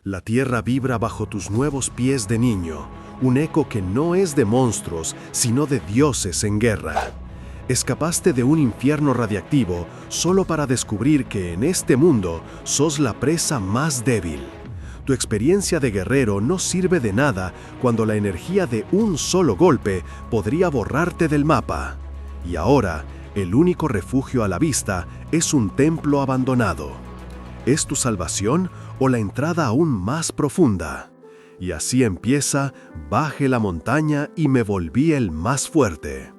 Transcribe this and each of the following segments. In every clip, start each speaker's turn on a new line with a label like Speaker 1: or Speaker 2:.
Speaker 1: La tierra vibra bajo tus nuevos pies de niño, un eco que no es de monstruos, sino de dioses en guerra. Escapaste de un infierno radiactivo solo para descubrir que en este mundo sos la presa más débil. Tu experiencia de guerrero no sirve de nada cuando la energía de un solo golpe podría borrarte del mapa. Y ahora, el único refugio a la vista es un templo abandonado. ¿Es tu salvación o la entrada aún más profunda? Y así empieza, bajé la montaña y me volví el más fuerte.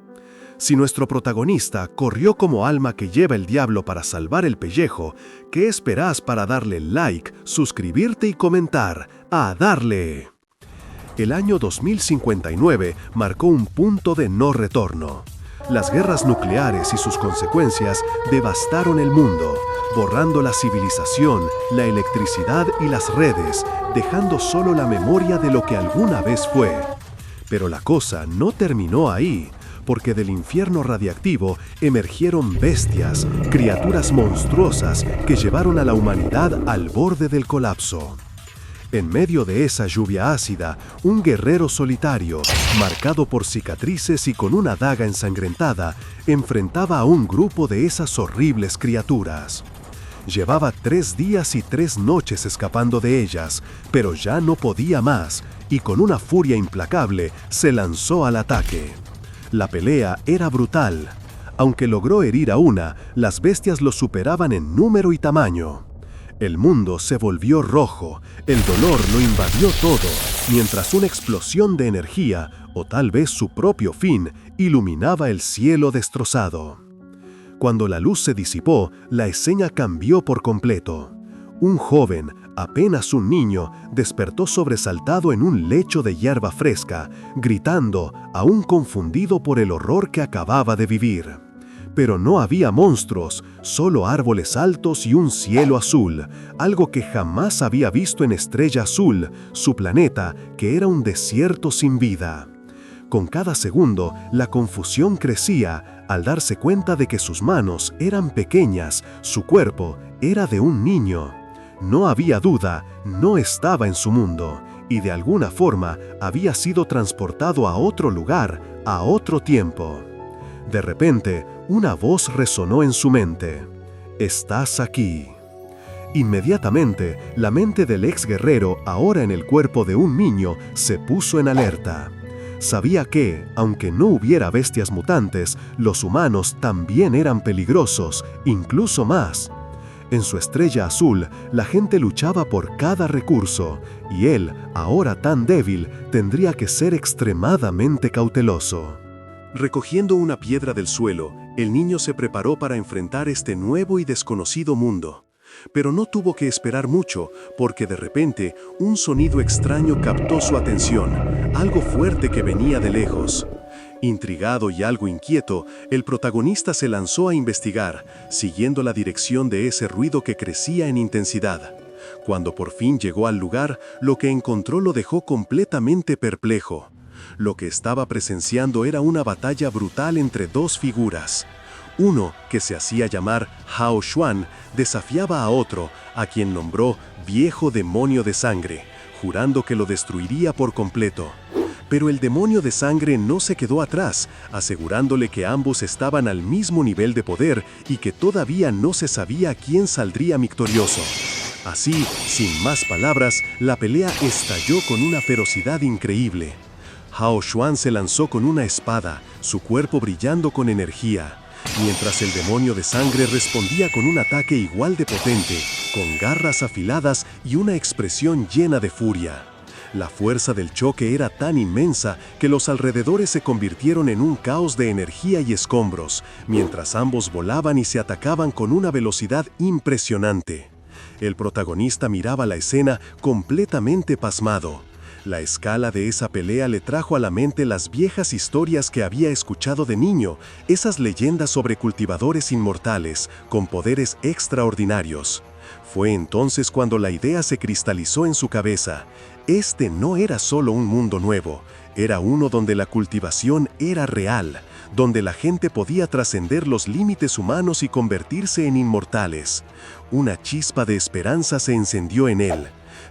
Speaker 1: Si nuestro protagonista corrió como alma que lleva el diablo para salvar el pellejo, ¿qué esperás para darle like, suscribirte y comentar? ¡A darle! El año 2059 marcó un punto de no retorno. Las guerras nucleares y sus consecuencias devastaron el mundo, borrando la civilización, la electricidad y las redes, dejando solo la memoria de lo que alguna vez fue. Pero la cosa no terminó ahí, porque del infierno radiactivo emergieron bestias, criaturas monstruosas que llevaron a la humanidad al borde del colapso. En medio de esa lluvia ácida, un guerrero solitario, marcado por cicatrices y con una daga ensangrentada, enfrentaba a un grupo de esas horribles criaturas. Llevaba 3 días y 3 noches escapando de ellas, pero ya no podía más, y con una furia implacable se lanzó al ataque. La pelea era brutal. Aunque logró herir a una, las bestias lo superaban en número y tamaño. El mundo se volvió rojo, el dolor lo invadió todo, mientras una explosión de energía, o tal vez su propio fin, iluminaba el cielo destrozado. Cuando la luz se disipó, la escena cambió por completo. Un joven, apenas un niño, despertó sobresaltado en un lecho de hierba fresca, gritando, aún confundido por el horror que acababa de vivir. Pero no había monstruos, solo árboles altos y un cielo azul, algo que jamás había visto en Estrella Azul, su planeta, que era un desierto sin vida. Con cada segundo, la confusión crecía al darse cuenta de que sus manos eran pequeñas, su cuerpo era de un niño. No había duda, no estaba en su mundo, y de alguna forma había sido transportado a otro lugar, a otro tiempo. De repente, una voz resonó en su mente. «Estás aquí». Inmediatamente, la mente del ex guerrero, ahora en el cuerpo de un niño, se puso en alerta. Sabía que, aunque no hubiera bestias mutantes, los humanos también eran peligrosos, incluso más. En su Estrella Azul, la gente luchaba por cada recurso, y él, ahora tan débil, tendría que ser extremadamente cauteloso. Recogiendo una piedra del suelo, el niño se preparó para enfrentar este nuevo y desconocido mundo. Pero no tuvo que esperar mucho, porque de repente un sonido extraño captó su atención, algo fuerte que venía de lejos. Intrigado y algo inquieto, el protagonista se lanzó a investigar, siguiendo la dirección de ese ruido que crecía en intensidad. Cuando por fin llegó al lugar, lo que encontró lo dejó completamente perplejo. Lo que estaba presenciando era una batalla brutal entre 2 figuras. Uno, que se hacía llamar Hao Xuan, desafiaba a otro, a quien nombró Viejo Demonio de Sangre, jurando que lo destruiría por completo. Pero el demonio de sangre no se quedó atrás, asegurándole que ambos estaban al mismo nivel de poder y que todavía no se sabía quién saldría victorioso. Así, sin más palabras, la pelea estalló con una ferocidad increíble. Hao Xuan se lanzó con una espada, su cuerpo brillando con energía, mientras el demonio de sangre respondía con un ataque igual de potente, con garras afiladas y una expresión llena de furia. La fuerza del choque era tan inmensa que los alrededores se convirtieron en un caos de energía y escombros, mientras ambos volaban y se atacaban con una velocidad impresionante. El protagonista miraba la escena completamente pasmado. La escala de esa pelea le trajo a la mente las viejas historias que había escuchado de niño, esas leyendas sobre cultivadores inmortales, con poderes extraordinarios. Fue entonces cuando la idea se cristalizó en su cabeza. Este no era solo un mundo nuevo, era uno donde la cultivación era real, donde la gente podía trascender los límites humanos y convertirse en inmortales. Una chispa de esperanza se encendió en él.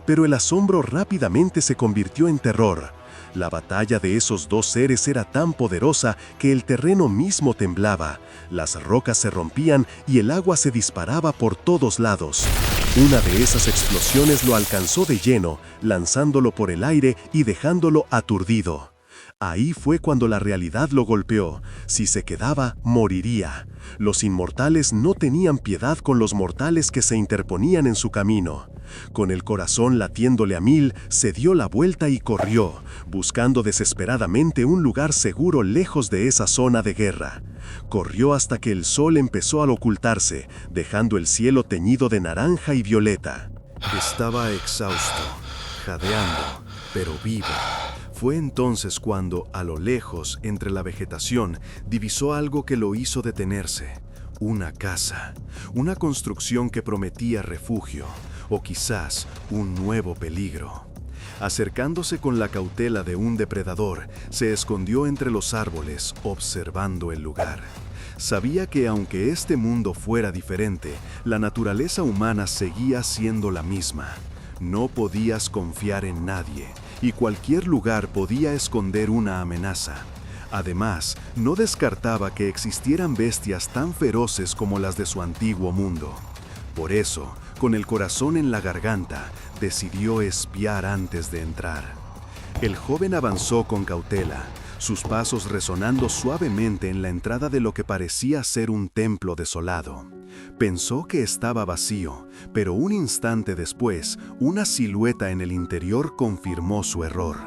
Speaker 1: pero el asombro rápidamente se convirtió en terror. La batalla de esos dos seres era tan poderosa que el terreno mismo temblaba, las rocas se rompían y el agua se disparaba por todos lados. Una de esas explosiones lo alcanzó de lleno, lanzándolo por el aire y dejándolo aturdido. Ahí fue cuando la realidad lo golpeó. Si se quedaba, moriría. Los inmortales no tenían piedad con los mortales que se interponían en su camino. Con el corazón latiéndole a mil, se dio la vuelta y corrió, buscando desesperadamente un lugar seguro lejos de esa zona de guerra. Corrió hasta que el sol empezó a ocultarse, dejando el cielo teñido de naranja y violeta. Estaba exhausto, jadeando, pero vivo. Fue entonces cuando, a lo lejos, entre la vegetación, divisó algo que lo hizo detenerse. Una casa, una construcción que prometía refugio, o quizás un nuevo peligro. Acercándose con la cautela de un depredador, se escondió entre los árboles, observando el lugar. Sabía que aunque este mundo fuera diferente, la naturaleza humana seguía siendo la misma. No podías confiar en nadie, y cualquier lugar podía esconder una amenaza. Además, no descartaba que existieran bestias tan feroces como las de su antiguo mundo. Por eso, con el corazón en la garganta, decidió espiar antes de entrar. El joven avanzó con cautela, sus pasos resonando suavemente en la entrada de lo que parecía ser un templo desolado. Pensó que estaba vacío, pero un instante después, una silueta en el interior confirmó su error.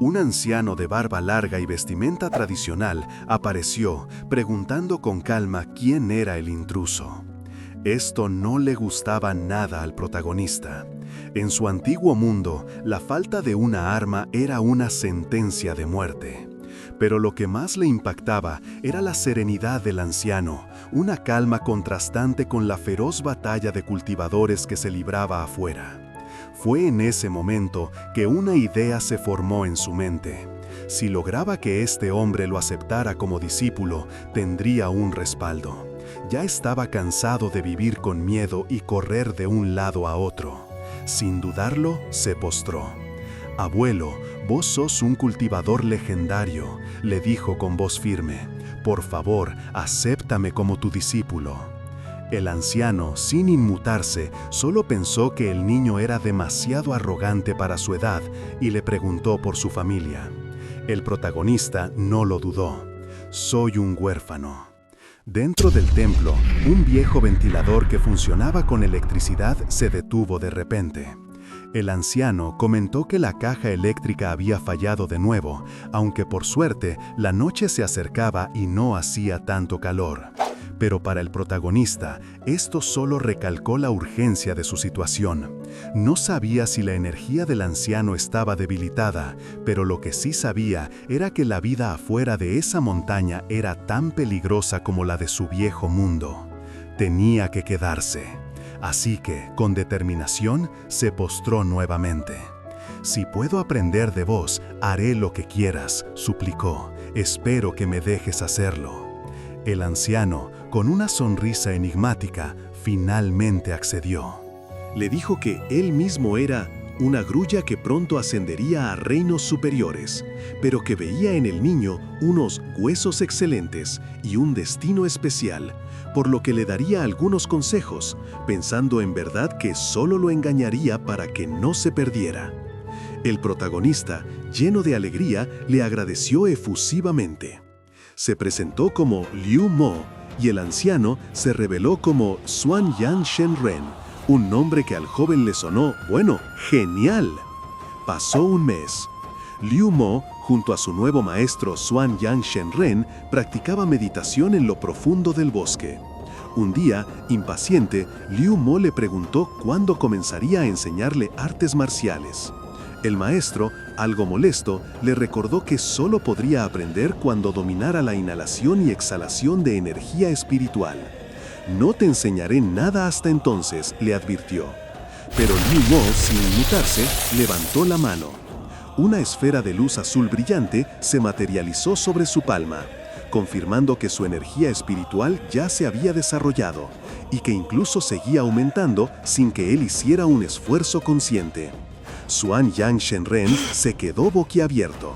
Speaker 1: Un anciano de barba larga y vestimenta tradicional apareció, preguntando con calma quién era el intruso. Esto no le gustaba nada al protagonista. En su antiguo mundo, la falta de una arma era una sentencia de muerte. Pero lo que más le impactaba era la serenidad del anciano, una calma contrastante con la feroz batalla de cultivadores que se libraba afuera. Fue en ese momento que una idea se formó en su mente. Si lograba que este hombre lo aceptara como discípulo, tendría un respaldo. Ya estaba cansado de vivir con miedo y correr de un lado a otro. Sin dudarlo, se postró. «Abuelo, vos sos un cultivador legendario», le dijo con voz firme. «Por favor, acéptame como tu discípulo». El anciano, sin inmutarse, solo pensó que el niño era demasiado arrogante para su edad y le preguntó por su familia. El protagonista no lo dudó. «Soy un huérfano». Dentro del templo, un viejo ventilador que funcionaba con electricidad se detuvo de repente. El anciano comentó que la caja eléctrica había fallado de nuevo, aunque por suerte la noche se acercaba y no hacía tanto calor. Pero para el protagonista, esto solo recalcó la urgencia de su situación. No sabía si la energía del anciano estaba debilitada, pero lo que sí sabía era que la vida afuera de esa montaña era tan peligrosa como la de su viejo mundo. Tenía que quedarse. Así que, con determinación, se postró nuevamente. «Si puedo aprender de vos, haré lo que quieras», suplicó. «Espero que me dejes hacerlo». El anciano, con una sonrisa enigmática, finalmente accedió. Le dijo que él mismo era una grulla que pronto ascendería a reinos superiores, pero que veía en el niño unos huesos excelentes y un destino especial, por lo que le daría algunos consejos, pensando en verdad que solo lo engañaría para que no se perdiera. El protagonista, lleno de alegría, le agradeció efusivamente. Se presentó como Liu Mo y el anciano se reveló como Xuan Yang Shenren, un nombre que al joven le sonó, bueno, genial. Pasó un mes. Liu Mo, junto a su nuevo maestro Xuan Yang Shenren, practicaba meditación en lo profundo del bosque. Un día, impaciente, Liu Mo le preguntó cuándo comenzaría a enseñarle artes marciales. El maestro, algo molesto, le recordó que solo podría aprender cuando dominara la inhalación y exhalación de energía espiritual. «No te enseñaré nada hasta entonces», le advirtió. Pero Liu Mo, sin inmutarse, levantó la mano. Una esfera de luz azul brillante se materializó sobre su palma, confirmando que su energía espiritual ya se había desarrollado y que incluso seguía aumentando sin que él hiciera un esfuerzo consciente. Xuan Yang Shenren se quedó boquiabierto.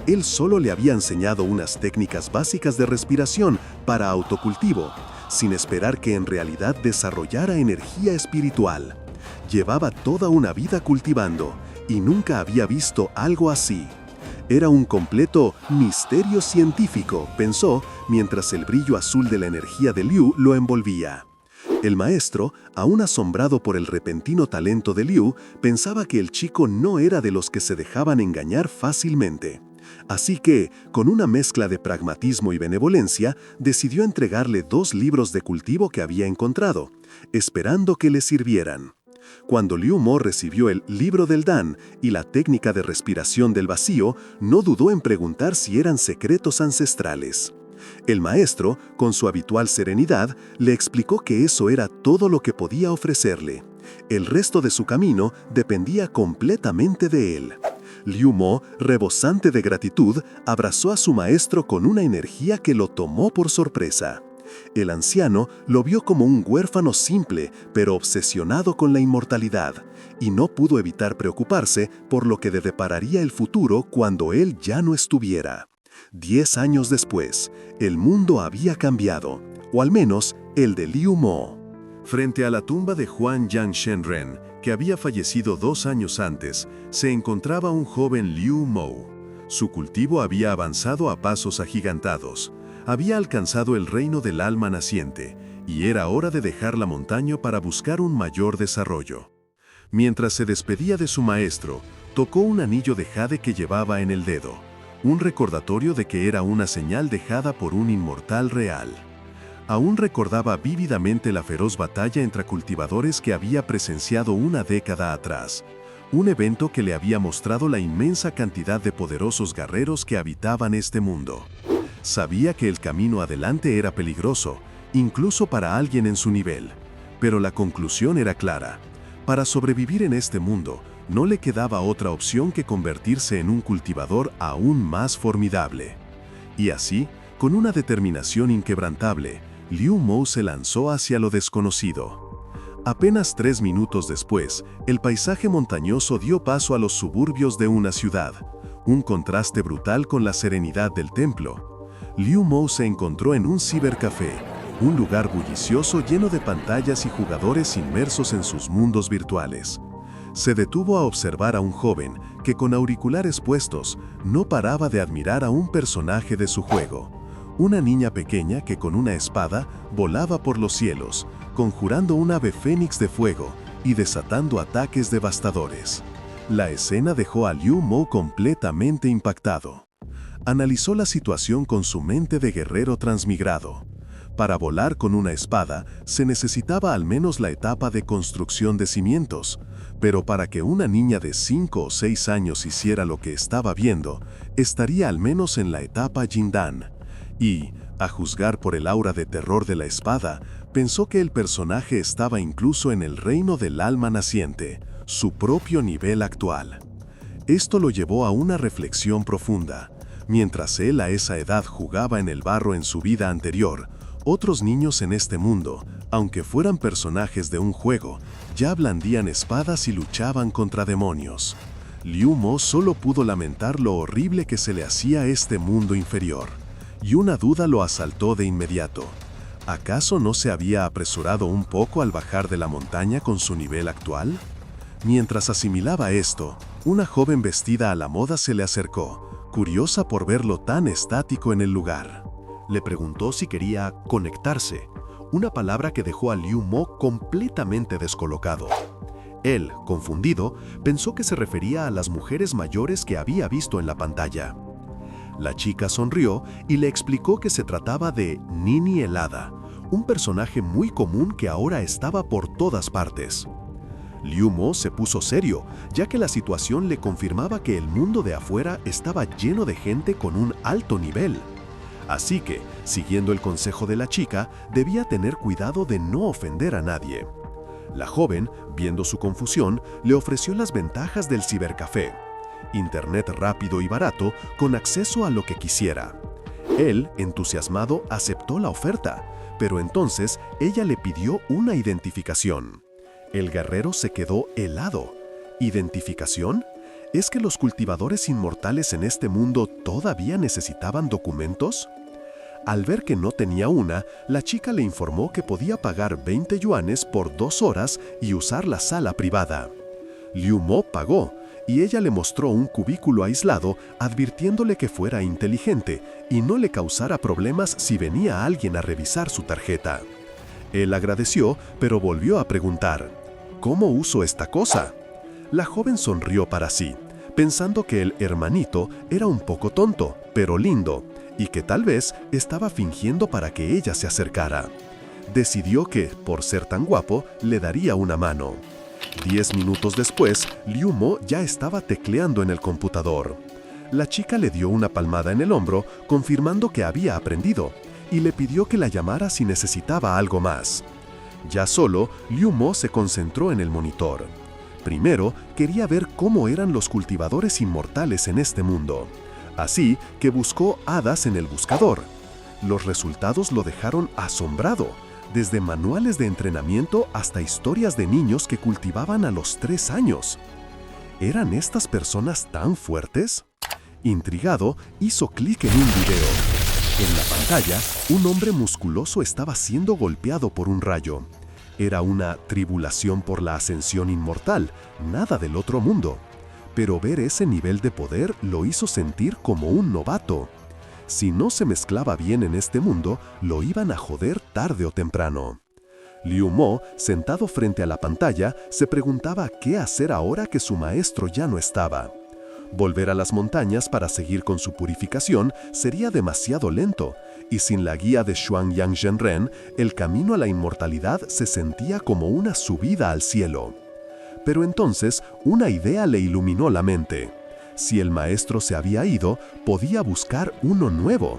Speaker 1: Él solo le había enseñado unas técnicas básicas de respiración para autocultivo, sin esperar que en realidad desarrollara energía espiritual. Llevaba toda una vida cultivando y nunca había visto algo así. Era un completo misterio científico, pensó, mientras el brillo azul de la energía de Liu lo envolvía. El maestro, aún asombrado por el repentino talento de Liu, pensaba que el chico no era de los que se dejaban engañar fácilmente. Así que, con una mezcla de pragmatismo y benevolencia, decidió entregarle 2 libros de cultivo que había encontrado, esperando que le sirvieran. Cuando Liu Mo recibió el libro del Dan y la técnica de respiración del vacío, no dudó en preguntar si eran secretos ancestrales. El maestro, con su habitual serenidad, le explicó que eso era todo lo que podía ofrecerle. El resto de su camino dependía completamente de él. Liu Mo, rebosante de gratitud, abrazó a su maestro con una energía que lo tomó por sorpresa. El anciano lo vio como un huérfano simple, pero obsesionado con la inmortalidad, y no pudo evitar preocuparse por lo que le depararía el futuro cuando él ya no estuviera. 10 años después, el mundo había cambiado, o al menos el de Liu Mo. Frente a la tumba de Xuan Yang Shenren, que había fallecido 2 años antes, se encontraba un joven Liu Mo. Su cultivo había avanzado a pasos agigantados. Había alcanzado el reino del alma naciente, y era hora de dejar la montaña para buscar un mayor desarrollo. Mientras se despedía de su maestro, tocó un anillo de jade que llevaba en el dedo, un recordatorio de que era una señal dejada por un inmortal real. Aún recordaba vívidamente la feroz batalla entre cultivadores que había presenciado una década atrás, un evento que le había mostrado la inmensa cantidad de poderosos guerreros que habitaban este mundo. Sabía que el camino adelante era peligroso, incluso para alguien en su nivel, pero la conclusión era clara. Para sobrevivir en este mundo, no le quedaba otra opción que convertirse en un cultivador aún más formidable. Y así, con una determinación inquebrantable, Liu Mo se lanzó hacia lo desconocido. Apenas 3 minutos después, el paisaje montañoso dio paso a los suburbios de una ciudad, un contraste brutal con la serenidad del templo. Liu Mo se encontró en un cibercafé, un lugar bullicioso lleno de pantallas y jugadores inmersos en sus mundos virtuales. Se detuvo a observar a un joven que, con auriculares puestos, no paraba de admirar a un personaje de su juego, una niña pequeña que con una espada volaba por los cielos, conjurando un ave fénix de fuego y desatando ataques devastadores. La escena dejó a Liu Mo completamente impactado. Analizó la situación con su mente de guerrero transmigrado. Para volar con una espada se necesitaba al menos la etapa de construcción de cimientos, pero para que una niña de 5 o 6 años hiciera lo que estaba viendo, estaría al menos en la etapa Jindan. Y, a juzgar por el aura de terror de la espada, pensó que el personaje estaba incluso en el reino del alma naciente, su propio nivel actual. Esto lo llevó a una reflexión profunda. Mientras él a esa edad jugaba en el barro en su vida anterior, otros niños en este mundo, aunque fueran personajes de un juego, ya blandían espadas y luchaban contra demonios. Liu Mo solo pudo lamentar lo horrible que se le hacía a este mundo inferior, y una duda lo asaltó de inmediato. ¿Acaso no se había apresurado un poco al bajar de la montaña con su nivel actual? Mientras asimilaba esto, una joven vestida a la moda se le acercó, curiosa por verlo tan estático en el lugar. Le preguntó si quería conectarse, una palabra que dejó a Liu Mo completamente descolocado. Él, confundido, pensó que se refería a las mujeres mayores que había visto en la pantalla. La chica sonrió y le explicó que se trataba de Nini el Hada, un personaje muy común que ahora estaba por todas partes. Liu Mo se puso serio, ya que la situación le confirmaba que el mundo de afuera estaba lleno de gente con un alto nivel. Así que, siguiendo el consejo de la chica, debía tener cuidado de no ofender a nadie. La joven, viendo su confusión, le ofreció las ventajas del cibercafé: internet rápido y barato con acceso a lo que quisiera. Él, entusiasmado, aceptó la oferta, pero entonces ella le pidió una identificación. El guerrero se quedó helado. ¿Identificación? ¿Es que los cultivadores inmortales en este mundo todavía necesitaban documentos? Al ver que no tenía una, la chica le informó que podía pagar 20 yuanes por 2 horas y usar la sala privada. Liu Mo pagó, y ella le mostró un cubículo aislado, advirtiéndole que fuera inteligente y no le causara problemas si venía alguien a revisar su tarjeta. Él agradeció, pero volvió a preguntar, ¿cómo uso esta cosa? La joven sonrió para sí, pensando que el hermanito era un poco tonto, pero lindo, y que tal vez estaba fingiendo para que ella se acercara. Decidió que, por ser tan guapo, le daría una mano. 10 minutos después, Liu Mo ya estaba tecleando en el computador. La chica le dio una palmada en el hombro, confirmando que había aprendido, y le pidió que la llamara si necesitaba algo más. Ya solo, Liu Mo se concentró en el monitor. Primero, quería ver cómo eran los cultivadores inmortales en este mundo. Así que buscó hadas en el buscador. Los resultados lo dejaron asombrado, desde manuales de entrenamiento hasta historias de niños que cultivaban a los 3 años. ¿Eran estas personas tan fuertes? Intrigado, hizo clic en un video. En la pantalla, un hombre musculoso estaba siendo golpeado por un rayo. Era una tribulación por la ascensión inmortal, nada del otro mundo. Pero ver ese nivel de poder lo hizo sentir como un novato. Si no se mezclaba bien en este mundo, lo iban a joder tarde o temprano. Liu Mo, sentado frente a la pantalla, se preguntaba qué hacer ahora que su maestro ya no estaba. Volver a las montañas para seguir con su purificación sería demasiado lento, y sin la guía de Xuanyang Zhenren, el camino a la inmortalidad se sentía como una subida al cielo. Pero entonces, una idea le iluminó la mente. Si el maestro se había ido, podía buscar uno nuevo.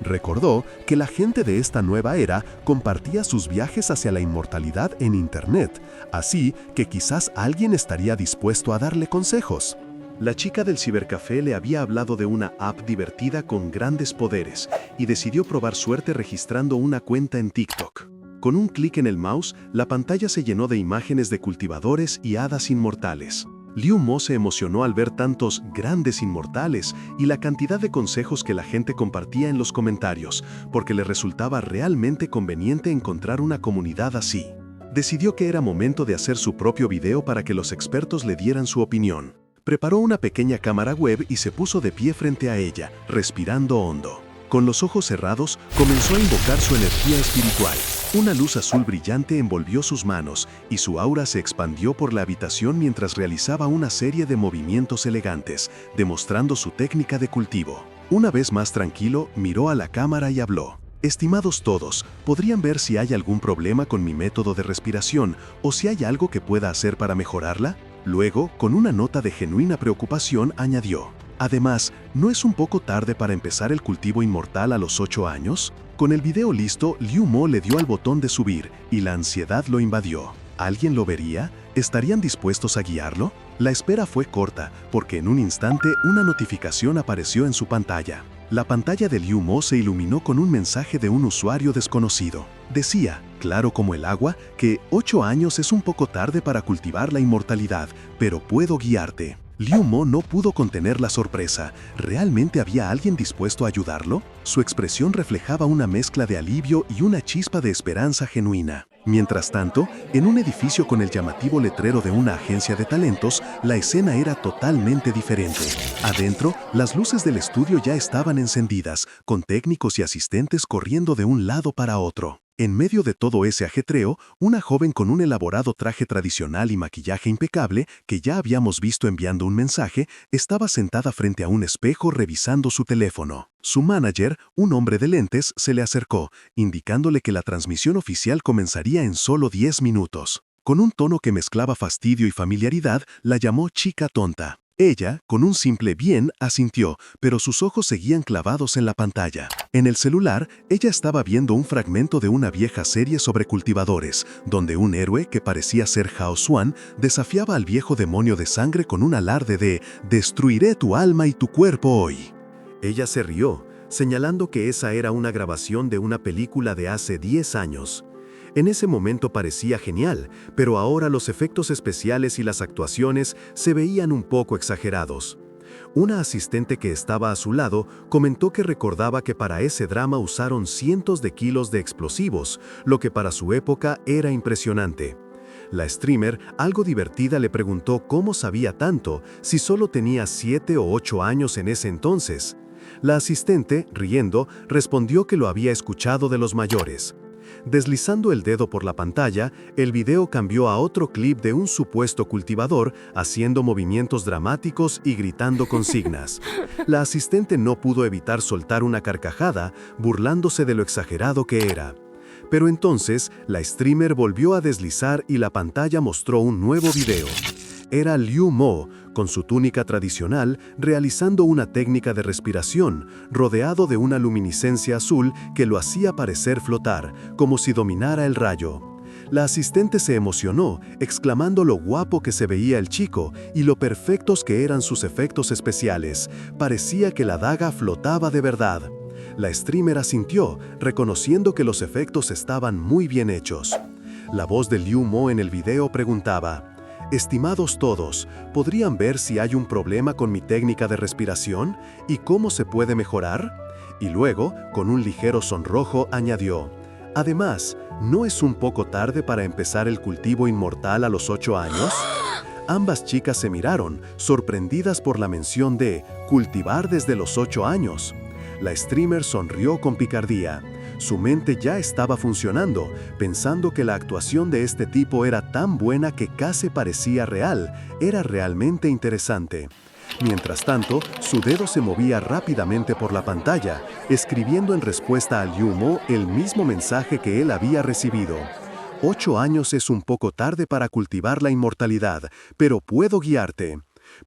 Speaker 1: Recordó que la gente de esta nueva era compartía sus viajes hacia la inmortalidad en Internet, así que quizás alguien estaría dispuesto a darle consejos. La chica del cibercafé le había hablado de una app divertida con grandes poderes y decidió probar suerte registrando una cuenta en TikTok. Con un clic en el mouse, la pantalla se llenó de imágenes de cultivadores y hadas inmortales. Liu Mo se emocionó al ver tantos grandes inmortales y la cantidad de consejos que la gente compartía en los comentarios, porque le resultaba realmente conveniente encontrar una comunidad así. Decidió que era momento de hacer su propio video para que los expertos le dieran su opinión. Preparó una pequeña cámara web y se puso de pie frente a ella, respirando hondo. Con los ojos cerrados, comenzó a invocar su energía espiritual. Una luz azul brillante envolvió sus manos y su aura se expandió por la habitación mientras realizaba una serie de movimientos elegantes, demostrando su técnica de cultivo. Una vez más tranquilo, miró a la cámara y habló. Estimados todos, ¿podrían ver si hay algún problema con mi método de respiración o si hay algo que pueda hacer para mejorarla? Luego, con una nota de genuina preocupación, añadió. Además, ¿no es un poco tarde para empezar el cultivo inmortal a los 8 años? Con el video listo, Liu Mo le dio al botón de subir y la ansiedad lo invadió. ¿Alguien lo vería? ¿Estarían dispuestos a guiarlo? La espera fue corta, porque en un instante una notificación apareció en su pantalla. La pantalla de Liu Mo se iluminó con un mensaje de un usuario desconocido. Decía, claro como el agua, que 8 años es un poco tarde para cultivar la inmortalidad, pero puedo guiarte. Liu Mo no pudo contener la sorpresa. ¿Realmente había alguien dispuesto a ayudarlo? Su expresión reflejaba una mezcla de alivio y una chispa de esperanza genuina. Mientras tanto, en un edificio con el llamativo letrero de una agencia de talentos, la escena era totalmente diferente. Adentro, las luces del estudio ya estaban encendidas, con técnicos y asistentes corriendo de un lado para otro. En medio de todo ese ajetreo, una joven con un elaborado traje tradicional y maquillaje impecable, que ya habíamos visto enviando un mensaje, estaba sentada frente a un espejo revisando su teléfono. Su manager, un hombre de lentes, se le acercó, indicándole que la transmisión oficial comenzaría en solo 10 minutos. Con un tono que mezclaba fastidio y familiaridad, la llamó chica tonta. Ella, con un simple bien, asintió, pero sus ojos seguían clavados en la pantalla. En el celular, ella estaba viendo un fragmento de una vieja serie sobre cultivadores, donde un héroe que parecía ser Hao Xuan desafiaba al viejo demonio de sangre con un alarde de «Destruiré tu alma y tu cuerpo hoy». Ella se rió, señalando que esa era una grabación de una película de hace 10 años. En ese momento parecía genial, pero ahora los efectos especiales y las actuaciones se veían un poco exagerados. Una asistente que estaba a su lado comentó que recordaba que para ese drama usaron cientos de kilos de explosivos, lo que para su época era impresionante. La streamer, algo divertida, le preguntó cómo sabía tanto si solo tenía 7 o 8 años en ese entonces. La asistente, riendo, respondió que lo había escuchado de los mayores. Deslizando el dedo por la pantalla, el video cambió a otro clip de un supuesto cultivador haciendo movimientos dramáticos y gritando consignas. La asistente no pudo evitar soltar una carcajada, burlándose de lo exagerado que era. Pero entonces, la streamer volvió a deslizar y la pantalla mostró un nuevo video. Era Liu Mo, con su túnica tradicional, realizando una técnica de respiración, rodeado de una luminiscencia azul que lo hacía parecer flotar, como si dominara el rayo. La asistente se emocionó, exclamando lo guapo que se veía el chico y lo perfectos que eran sus efectos especiales. Parecía que la daga flotaba de verdad. La streamer asintió, reconociendo que los efectos estaban muy bien hechos. La voz de Liu Mo en el video preguntaba: «Estimados todos, ¿podrían ver si hay un problema con mi técnica de respiración y cómo se puede mejorar?». Y luego, con un ligero sonrojo, añadió: «Además, ¿no es un poco tarde para empezar el cultivo inmortal a los 8 años?». Ambas chicas se miraron, sorprendidas por la mención de cultivar desde los 8 años. La streamer sonrió con picardía. Su mente ya estaba funcionando, pensando que la actuación de este tipo era tan buena que casi parecía real, era realmente interesante. Mientras tanto, su dedo se movía rápidamente por la pantalla, escribiendo en respuesta a Liu Mo el mismo mensaje que él había recibido. 8 años es un poco tarde para cultivar la inmortalidad, pero puedo guiarte.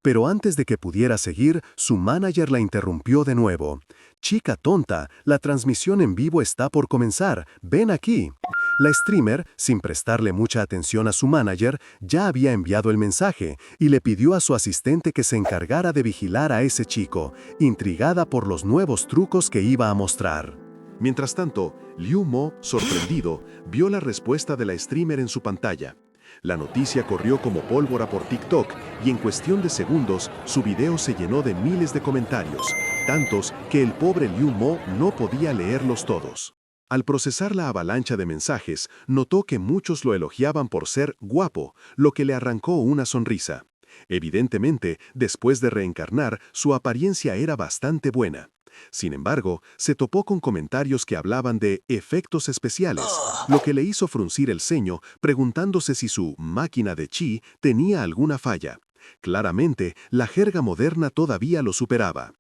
Speaker 1: Pero antes de que pudiera seguir, su manager la interrumpió de nuevo. «Chica tonta, la transmisión en vivo está por comenzar, ven aquí». La streamer, sin prestarle mucha atención a su manager, ya había enviado el mensaje y le pidió a su asistente que se encargara de vigilar a ese chico, intrigada por los nuevos trucos que iba a mostrar. Mientras tanto, Liu Mo, sorprendido, vio la respuesta de la streamer en su pantalla. La noticia corrió como pólvora por TikTok y en cuestión de segundos su video se llenó de miles de comentarios, tantos que el pobre Liu Mo no podía leerlos todos. Al procesar la avalancha de mensajes, notó que muchos lo elogiaban por ser guapo, lo que le arrancó una sonrisa. Evidentemente, después de reencarnar, su apariencia era bastante buena. Sin embargo, se topó con comentarios que hablaban de efectos especiales, lo que le hizo fruncir el ceño, preguntándose si su máquina de chi tenía alguna falla. Claramente, la jerga moderna todavía lo superaba.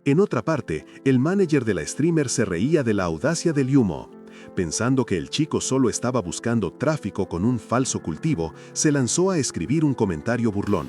Speaker 1: En otra parte, el manager de la streamer se reía de la audacia de Liu Mo. Pensando que el chico solo estaba buscando tráfico con un falso cultivo, se lanzó a escribir un comentario burlón.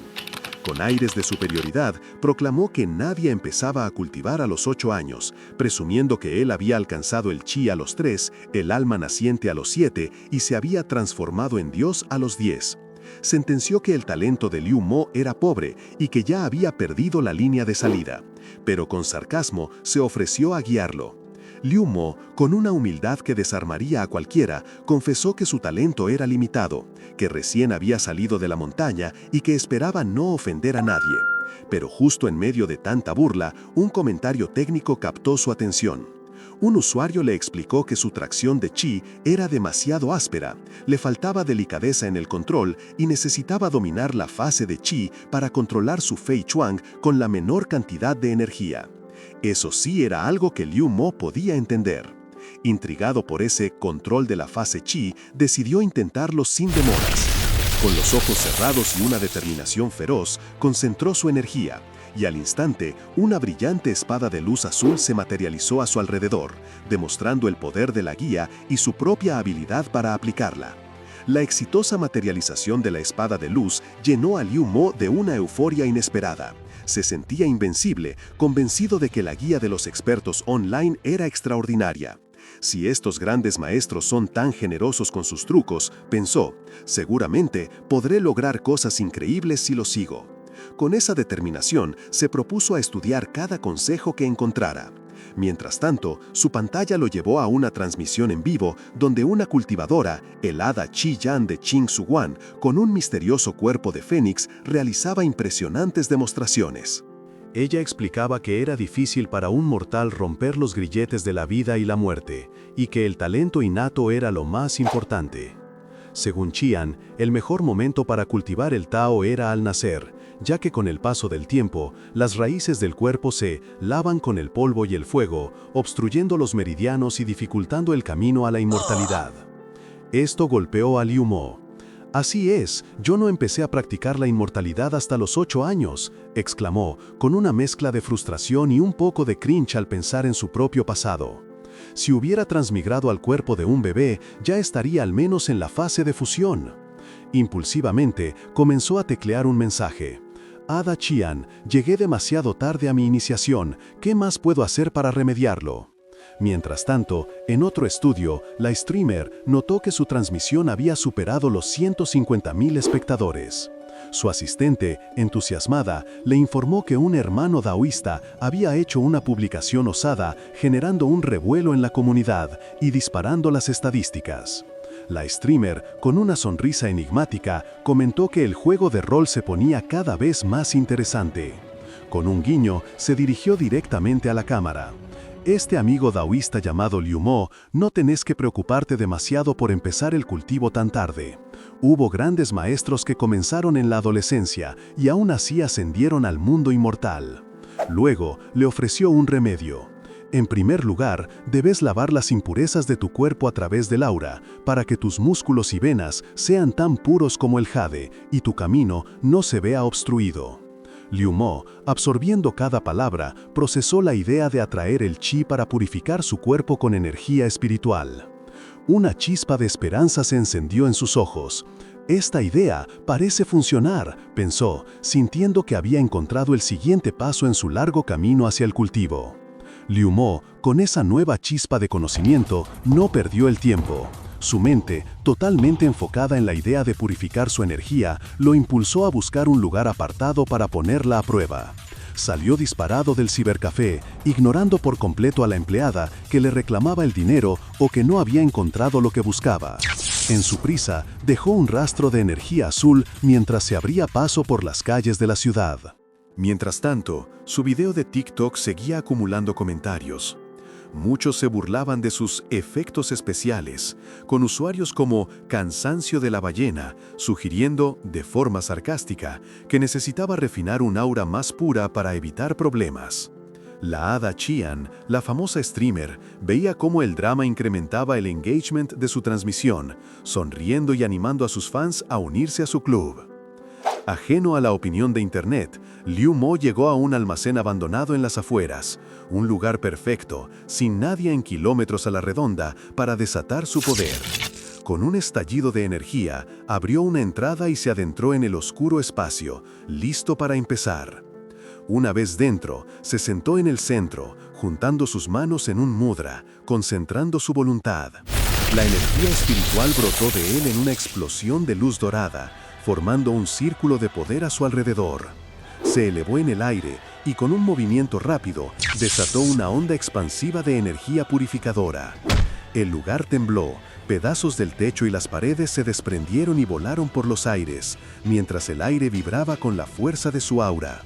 Speaker 1: Con aires de superioridad, proclamó que nadie empezaba a cultivar a los 8 años, presumiendo que él había alcanzado el chi a los 3, el alma naciente a los 7 y se había transformado en Dios a los 10. Sentenció que el talento de Liu Mo era pobre y que ya había perdido la línea de salida, pero con sarcasmo se ofreció a guiarlo. Liu Mo, con una humildad que desarmaría a cualquiera, confesó que su talento era limitado, que recién había salido de la montaña y que esperaba no ofender a nadie. Pero justo en medio de tanta burla, un comentario técnico captó su atención. Un usuario le explicó que su tracción de chi era demasiado áspera, le faltaba delicadeza en el control y necesitaba dominar la fase de chi para controlar su Fei Chuang con la menor cantidad de energía. Eso sí era algo que Liu Mo podía entender. Intrigado por ese control de la fase chi, decidió intentarlo sin demoras. Con los ojos cerrados y una determinación feroz, concentró su energía, y al instante, una brillante espada de luz azul se materializó a su alrededor, demostrando el poder de la guía y su propia habilidad para aplicarla. La exitosa materialización de la espada de luz llenó a Liu Mo de una euforia inesperada. Se sentía invencible, convencido de que la guía de los expertos online era extraordinaria. Si estos grandes maestros son tan generosos con sus trucos, pensó, seguramente podré lograr cosas increíbles si los sigo. Con esa determinación, se propuso a estudiar cada consejo que encontrara. Mientras tanto, su pantalla lo llevó a una transmisión en vivo donde una cultivadora, el hada Chi Yan de Qing Su Wan, con un misterioso cuerpo de fénix, realizaba impresionantes demostraciones. Ella explicaba que era difícil para un mortal romper los grilletes de la vida y la muerte, y que el talento innato era lo más importante. Según Qian, el mejor momento para cultivar el Tao era al nacer, ya que con el paso del tiempo, las raíces del cuerpo se lavan con el polvo y el fuego, obstruyendo los meridianos y dificultando el camino a la inmortalidad. Esto golpeó a Liu Mo. «Así es, yo no empecé a practicar la inmortalidad hasta los 8 años», exclamó, con una mezcla de frustración y un poco de cringe al pensar en su propio pasado. Si hubiera transmigrado al cuerpo de un bebé, ya estaría al menos en la fase de fusión. Impulsivamente, comenzó a teclear un mensaje. «Hada Qian, llegué demasiado tarde a mi iniciación, ¿qué más puedo hacer para remediarlo?». Mientras tanto, en otro estudio, la streamer notó que su transmisión había superado los 150.000 espectadores. Su asistente, entusiasmada, le informó que un hermano daoísta había hecho una publicación osada, generando un revuelo en la comunidad y disparando las estadísticas. La streamer, con una sonrisa enigmática, comentó que el juego de rol se ponía cada vez más interesante. Con un guiño, se dirigió directamente a la cámara. «Este amigo daoísta llamado Liu Mo, no tenés que preocuparte demasiado por empezar el cultivo tan tarde. Hubo grandes maestros que comenzaron en la adolescencia y aún así ascendieron al mundo inmortal». Luego, le ofreció un remedio. «En primer lugar, debes lavar las impurezas de tu cuerpo a través del aura, para que tus músculos y venas sean tan puros como el jade y tu camino no se vea obstruido». Liu Mo, absorbiendo cada palabra, procesó la idea de atraer el chi para purificar su cuerpo con energía espiritual. Una chispa de esperanza se encendió en sus ojos. «Esta idea parece funcionar», pensó, sintiendo que había encontrado el siguiente paso en su largo camino hacia el cultivo. Liu Mo, con esa nueva chispa de conocimiento, no perdió el tiempo. Su mente, totalmente enfocada en la idea de purificar su energía, lo impulsó a buscar un lugar apartado para ponerla a prueba. Salió disparado del cibercafé, ignorando por completo a la empleada que le reclamaba el dinero o que no había encontrado lo que buscaba. En su prisa, dejó un rastro de energía azul mientras se abría paso por las calles de la ciudad. Mientras tanto, su video de TikTok seguía acumulando comentarios. Muchos se burlaban de sus efectos especiales, con usuarios como Cansancio de la Ballena, sugiriendo, de forma sarcástica, que necesitaba refinar un aura más pura para evitar problemas. La hada Qian, la famosa streamer, veía cómo el drama incrementaba el engagement de su transmisión, sonriendo y animando a sus fans a unirse a su club. Ajeno a la opinión de Internet, Liu Mo llegó a un almacén abandonado en las afueras, un lugar perfecto, sin nadie en kilómetros a la redonda, para desatar su poder. Con un estallido de energía, abrió una entrada y se adentró en el oscuro espacio, listo para empezar. Una vez dentro, se sentó en el centro, juntando sus manos en un mudra, concentrando su voluntad. La energía espiritual brotó de él en una explosión de luz dorada, formando un círculo de poder a su alrededor. Se elevó en el aire y con un movimiento rápido desató una onda expansiva de energía purificadora. El lugar tembló, pedazos del techo y las paredes se desprendieron y volaron por los aires, mientras el aire vibraba con la fuerza de su aura.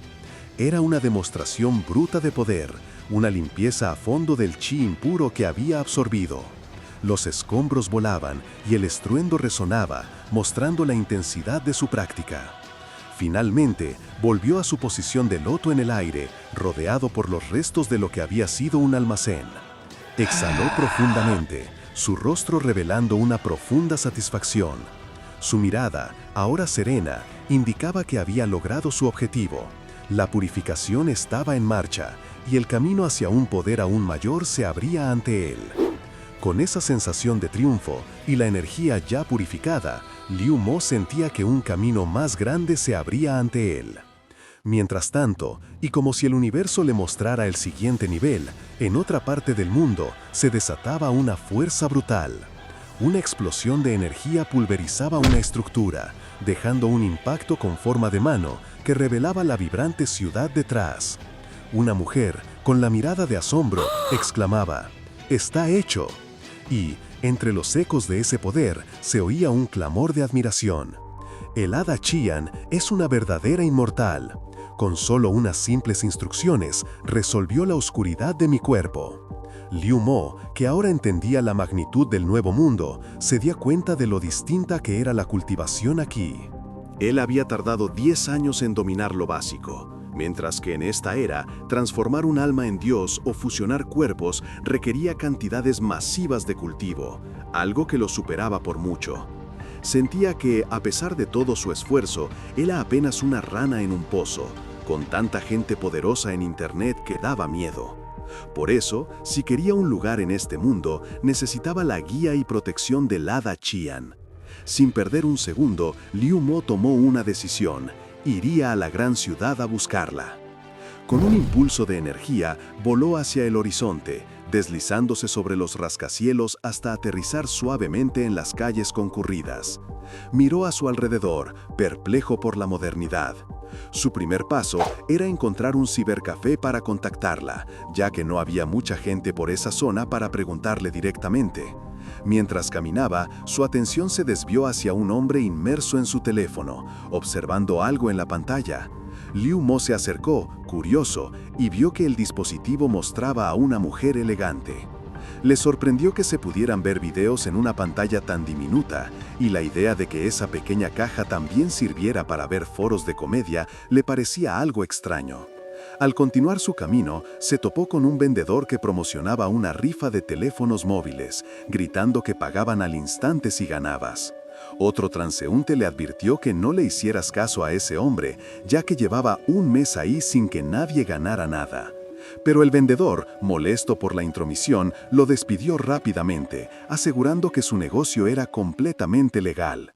Speaker 1: Era una demostración bruta de poder, una limpieza a fondo del chi impuro que había absorbido. Los escombros volaban y el estruendo resonaba, mostrando la intensidad de su práctica. Finalmente, volvió a su posición de loto en el aire, rodeado por los restos de lo que había sido un almacén. Exhaló profundamente, su rostro revelando una profunda satisfacción. Su mirada, ahora serena, indicaba que había logrado su objetivo. La purificación estaba en marcha, y el camino hacia un poder aún mayor se abría ante él. Con esa sensación de triunfo y la energía ya purificada, Liu Mo sentía que un camino más grande se abría ante él. Mientras tanto, y como si el universo le mostrara el siguiente nivel, en otra parte del mundo se desataba una fuerza brutal. Una explosión de energía pulverizaba una estructura, dejando un impacto con forma de mano que revelaba la vibrante ciudad detrás. Una mujer, con la mirada de asombro, exclamaba: «¡Está hecho!». Y, entre los ecos de ese poder, se oía un clamor de admiración. El hada Qian es una verdadera inmortal. Con solo unas simples instrucciones, resolvió la oscuridad de mi cuerpo. Liu Mo, que ahora entendía la magnitud del nuevo mundo, se dio cuenta de lo distinta que era la cultivación aquí. Él había tardado 10 años en dominar lo básico, mientras que en esta era, transformar un alma en Dios o fusionar cuerpos requería cantidades masivas de cultivo, algo que lo superaba por mucho. Sentía que, a pesar de todo su esfuerzo, era apenas una rana en un pozo, con tanta gente poderosa en Internet que daba miedo. Por eso, si quería un lugar en este mundo, necesitaba la guía y protección del hada Qian. Sin perder un segundo, Liu Mo tomó una decisión: iría a la gran ciudad a buscarla. Con un impulso de energía, voló hacia el horizonte, deslizándose sobre los rascacielos hasta aterrizar suavemente en las calles concurridas. Miró a su alrededor, perplejo por la modernidad. Su primer paso era encontrar un cibercafé para contactarla, ya que no había mucha gente por esa zona para preguntarle directamente. Mientras caminaba, su atención se desvió hacia un hombre inmerso en su teléfono, observando algo en la pantalla. Liu Mo se acercó, curioso, y vio que el dispositivo mostraba a una mujer elegante. Le sorprendió que se pudieran ver videos en una pantalla tan diminuta, y la idea de que esa pequeña caja también sirviera para ver foros de comedia le parecía algo extraño. Al continuar su camino, se topó con un vendedor que promocionaba una rifa de teléfonos móviles, gritando que pagaban al instante si ganabas. Otro transeúnte le advirtió que no le hicieras caso a ese hombre, ya que llevaba un mes ahí sin que nadie ganara nada. Pero el vendedor, molesto por la intromisión, lo despidió rápidamente, asegurando que su negocio era completamente legal.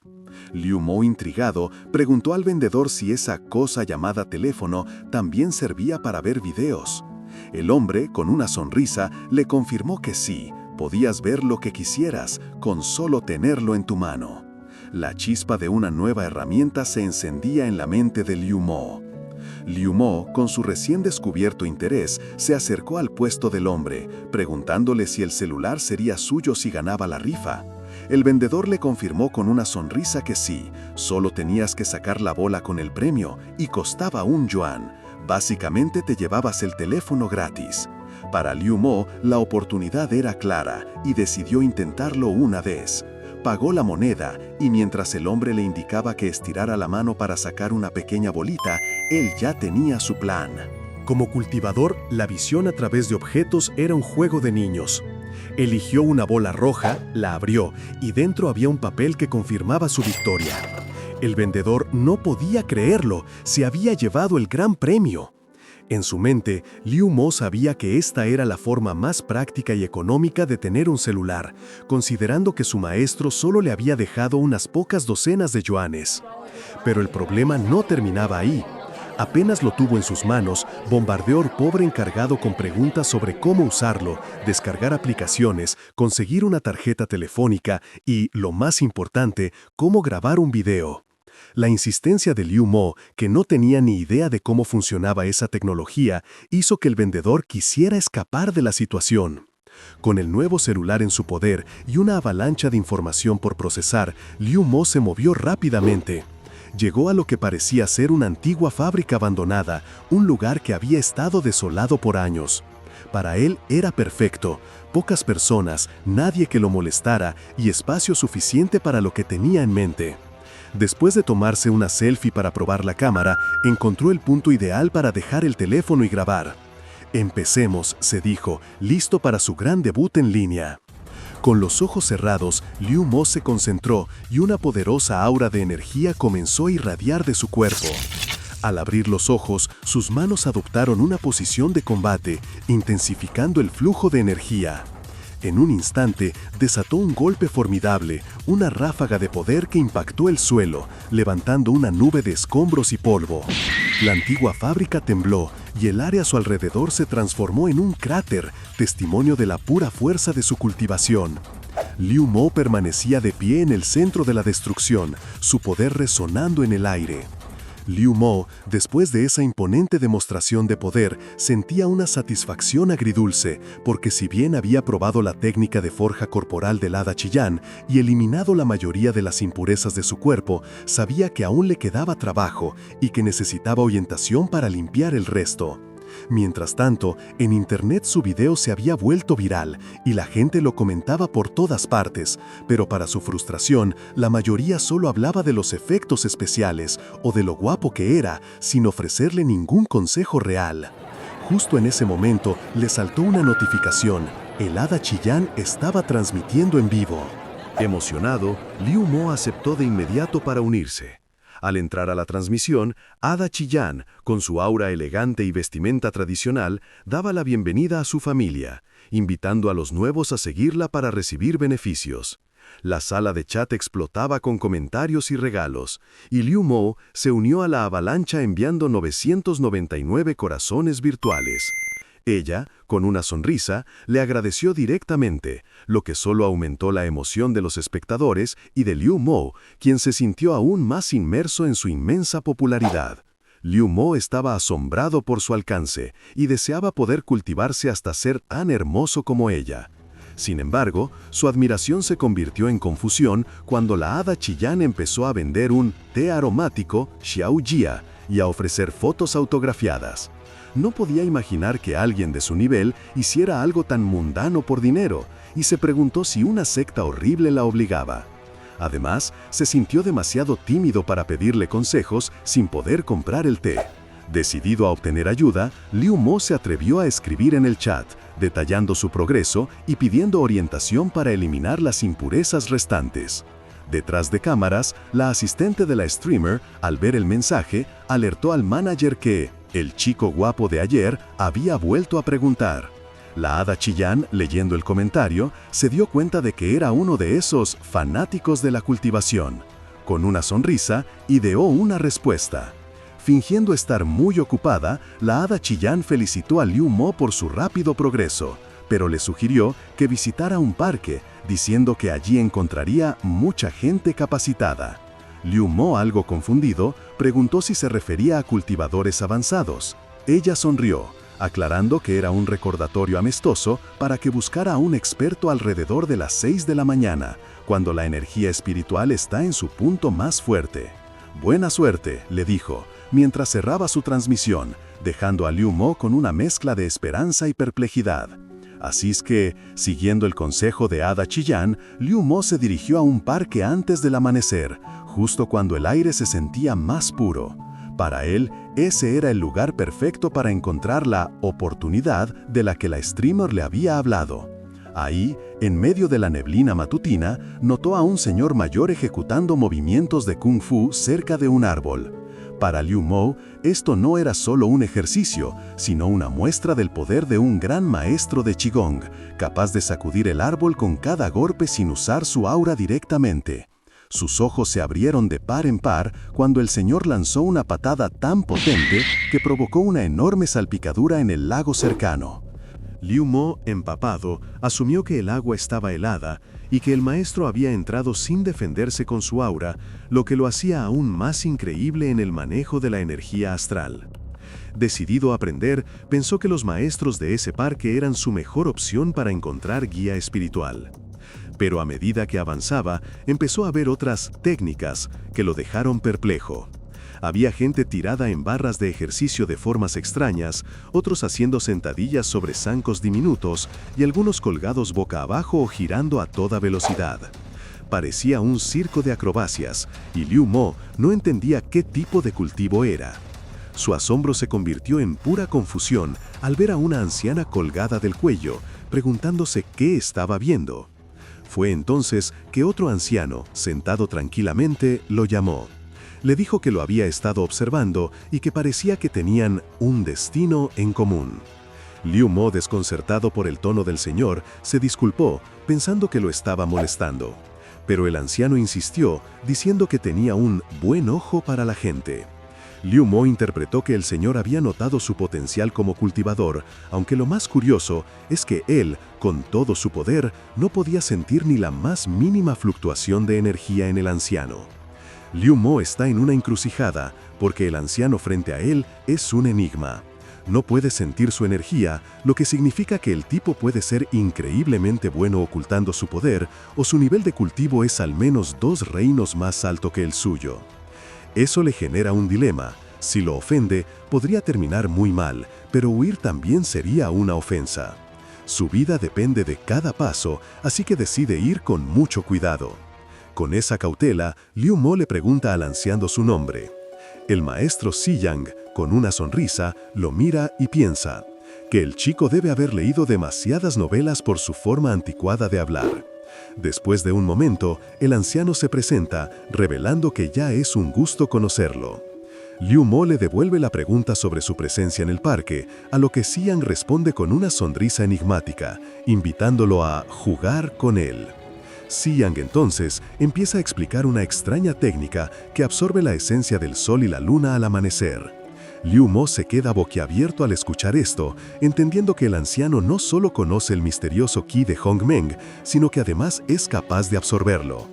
Speaker 1: Liu Mo, intrigado, preguntó al vendedor si esa cosa llamada teléfono también servía para ver videos. El hombre, con una sonrisa, le confirmó que sí, podías ver lo que quisieras, con solo tenerlo en tu mano. La chispa de una nueva herramienta se encendía en la mente de Liu Mo. Liu Mo, con su recién descubierto interés, se acercó al puesto del hombre, preguntándole si el celular sería suyo si ganaba la rifa. El vendedor le confirmó con una sonrisa que sí, solo tenías que sacar la bola con el premio y costaba 1 yuan. Básicamente te llevabas el teléfono gratis. Para Liu Mo, la oportunidad era clara y decidió intentarlo una vez. Pagó la moneda y mientras el hombre le indicaba que estirara la mano para sacar una pequeña bolita, él ya tenía su plan. Como cultivador, la visión a través de objetos era un juego de niños. Eligió una bola roja, la abrió y dentro había un papel que confirmaba su victoria. El vendedor no podía creerlo, se había llevado el gran premio. En su mente, Liu Mo sabía que esta era la forma más práctica y económica de tener un celular, considerando que su maestro solo le había dejado unas pocas docenas de yuanes. Pero el problema no terminaba ahí. Apenas lo tuvo en sus manos, bombardeó al pobre encargado con preguntas sobre cómo usarlo, descargar aplicaciones, conseguir una tarjeta telefónica y, lo más importante, cómo grabar un video. La insistencia de Liu Mo, que no tenía ni idea de cómo funcionaba esa tecnología, hizo que el vendedor quisiera escapar de la situación. Con el nuevo celular en su poder y una avalancha de información por procesar, Liu Mo se movió rápidamente. Llegó a lo que parecía ser una antigua fábrica abandonada, un lugar que había estado desolado por años. Para él era perfecto, pocas personas, nadie que lo molestara y espacio suficiente para lo que tenía en mente. Después de tomarse una selfie para probar la cámara, encontró el punto ideal para dejar el teléfono y grabar. «Empecemos», se dijo, listo para su gran debut en línea. Con los ojos cerrados, Liu Mo se concentró y una poderosa aura de energía comenzó a irradiar de su cuerpo. Al abrir los ojos, sus manos adoptaron una posición de combate, intensificando el flujo de energía. En un instante, desató un golpe formidable, una ráfaga de poder que impactó el suelo, levantando una nube de escombros y polvo. La antigua fábrica tembló y el área a su alrededor se transformó en un cráter, testimonio de la pura fuerza de su cultivación. Liu Mo permanecía de pie en el centro de la destrucción, su poder resonando en el aire. Liu Mo, después de esa imponente demostración de poder, sentía una satisfacción agridulce, porque si bien había probado la técnica de forja corporal del hada Chillán y eliminado la mayoría de las impurezas de su cuerpo, sabía que aún le quedaba trabajo y que necesitaba orientación para limpiar el resto. Mientras tanto, en internet su video se había vuelto viral y la gente lo comentaba por todas partes, pero para su frustración, la mayoría solo hablaba de los efectos especiales o de lo guapo que era, sin ofrecerle ningún consejo real. Justo en ese momento, le saltó una notificación. El hada Chillán estaba transmitiendo en vivo. Emocionado, Liu Mo aceptó de inmediato para unirse. Al entrar a la transmisión, Hada Chillán, con su aura elegante y vestimenta tradicional, daba la bienvenida a su familia, invitando a los nuevos a seguirla para recibir beneficios. La sala de chat explotaba con comentarios y regalos, y Liu Mo se unió a la avalancha enviando 999 corazones virtuales. Ella, con una sonrisa, le agradeció directamente, lo que solo aumentó la emoción de los espectadores y de Liu Mo, quien se sintió aún más inmerso en su inmensa popularidad. Liu Mo estaba asombrado por su alcance y deseaba poder cultivarse hasta ser tan hermoso como ella. Sin embargo, su admiración se convirtió en confusión cuando la hada Chillán empezó a vender un té aromático, Xiao Jia, y a ofrecer fotos autografiadas. No podía imaginar que alguien de su nivel hiciera algo tan mundano por dinero, y se preguntó si una secta horrible la obligaba. Además, se sintió demasiado tímido para pedirle consejos sin poder comprar el té. Decidido a obtener ayuda, Liu Mo se atrevió a escribir en el chat, detallando su progreso y pidiendo orientación para eliminar las impurezas restantes. Detrás de cámaras, la asistente de la streamer, al ver el mensaje, alertó al manager que el chico guapo de ayer había vuelto a preguntar. La hada Chillán, leyendo el comentario, se dio cuenta de que era uno de esos fanáticos de la cultivación. Con una sonrisa, ideó una respuesta. Fingiendo estar muy ocupada, la hada Chillán felicitó a Liu Mo por su rápido progreso, pero le sugirió que visitara un parque, diciendo que allí encontraría mucha gente capacitada. Liu Mo, algo confundido, preguntó si se refería a cultivadores avanzados. Ella sonrió, aclarando que era un recordatorio amistoso para que buscara a un experto alrededor de las 6 de la mañana, cuando la energía espiritual está en su punto más fuerte. «Buena suerte», le dijo, mientras cerraba su transmisión, dejando a Liu Mo con una mezcla de esperanza y perplejidad. Así es que, siguiendo el consejo de Hada Chillán, Liu Mo se dirigió a un parque antes del amanecer, justo cuando el aire se sentía más puro. Para él, ese era el lugar perfecto para encontrar la oportunidad de la que la streamer le había hablado. Ahí, en medio de la neblina matutina, notó a un señor mayor ejecutando movimientos de kung fu cerca de un árbol. Para Liu Mo, esto no era solo un ejercicio, sino una muestra del poder de un gran maestro de Qigong, capaz de sacudir el árbol con cada golpe sin usar su aura directamente. Sus ojos se abrieron de par en par cuando el señor lanzó una patada tan potente que provocó una enorme salpicadura en el lago cercano. Liu Mo, empapado, asumió que el agua estaba helada y que el maestro había entrado sin defenderse con su aura, lo que lo hacía aún más increíble en el manejo de la energía astral. Decidido a aprender, pensó que los maestros de ese parque eran su mejor opción para encontrar guía espiritual. Pero a medida que avanzaba, empezó a ver otras técnicas que lo dejaron perplejo. Había gente tirada en barras de ejercicio de formas extrañas, otros haciendo sentadillas sobre zancos diminutos y algunos colgados boca abajo o girando a toda velocidad. Parecía un circo de acrobacias, y Liu Mo no entendía qué tipo de cultivo era. Su asombro se convirtió en pura confusión al ver a una anciana colgada del cuello, preguntándose qué estaba viendo. Fue entonces que otro anciano, sentado tranquilamente, lo llamó. Le dijo que lo había estado observando y que parecía que tenían un destino en común. Liu Mo, desconcertado por el tono del señor, se disculpó, pensando que lo estaba molestando. Pero el anciano insistió, diciendo que tenía un buen ojo para la gente. Liu Mo interpretó que el señor había notado su potencial como cultivador, aunque lo más curioso es que él, con todo su poder, no podía sentir ni la más mínima fluctuación de energía en el anciano. Liu Mo está en una encrucijada, porque el anciano frente a él es un enigma. No puede sentir su energía, lo que significa que el tipo puede ser increíblemente bueno ocultando su poder, o su nivel de cultivo es al menos 2 reinos más alto que el suyo. Eso le genera un dilema. Si lo ofende, podría terminar muy mal, pero huir también sería una ofensa. Su vida depende de cada paso, así que decide ir con mucho cuidado. Con esa cautela, Liu Mo le pregunta al anciano su nombre. El maestro Ziyang, con una sonrisa, lo mira y piensa que el chico debe haber leído demasiadas novelas por su forma anticuada de hablar. Después de un momento, el anciano se presenta, revelando que ya es un gusto conocerlo. Liu Mo le devuelve la pregunta sobre su presencia en el parque, a lo que Ziyang responde con una sonrisa enigmática, invitándolo a jugar con él. Ziyang entonces empieza a explicar una extraña técnica que absorbe la esencia del sol y la luna al amanecer. Liu Mo se queda boquiabierto al escuchar esto, entendiendo que el anciano no solo conoce el misterioso ki de Hongmeng, sino que además es capaz de absorberlo.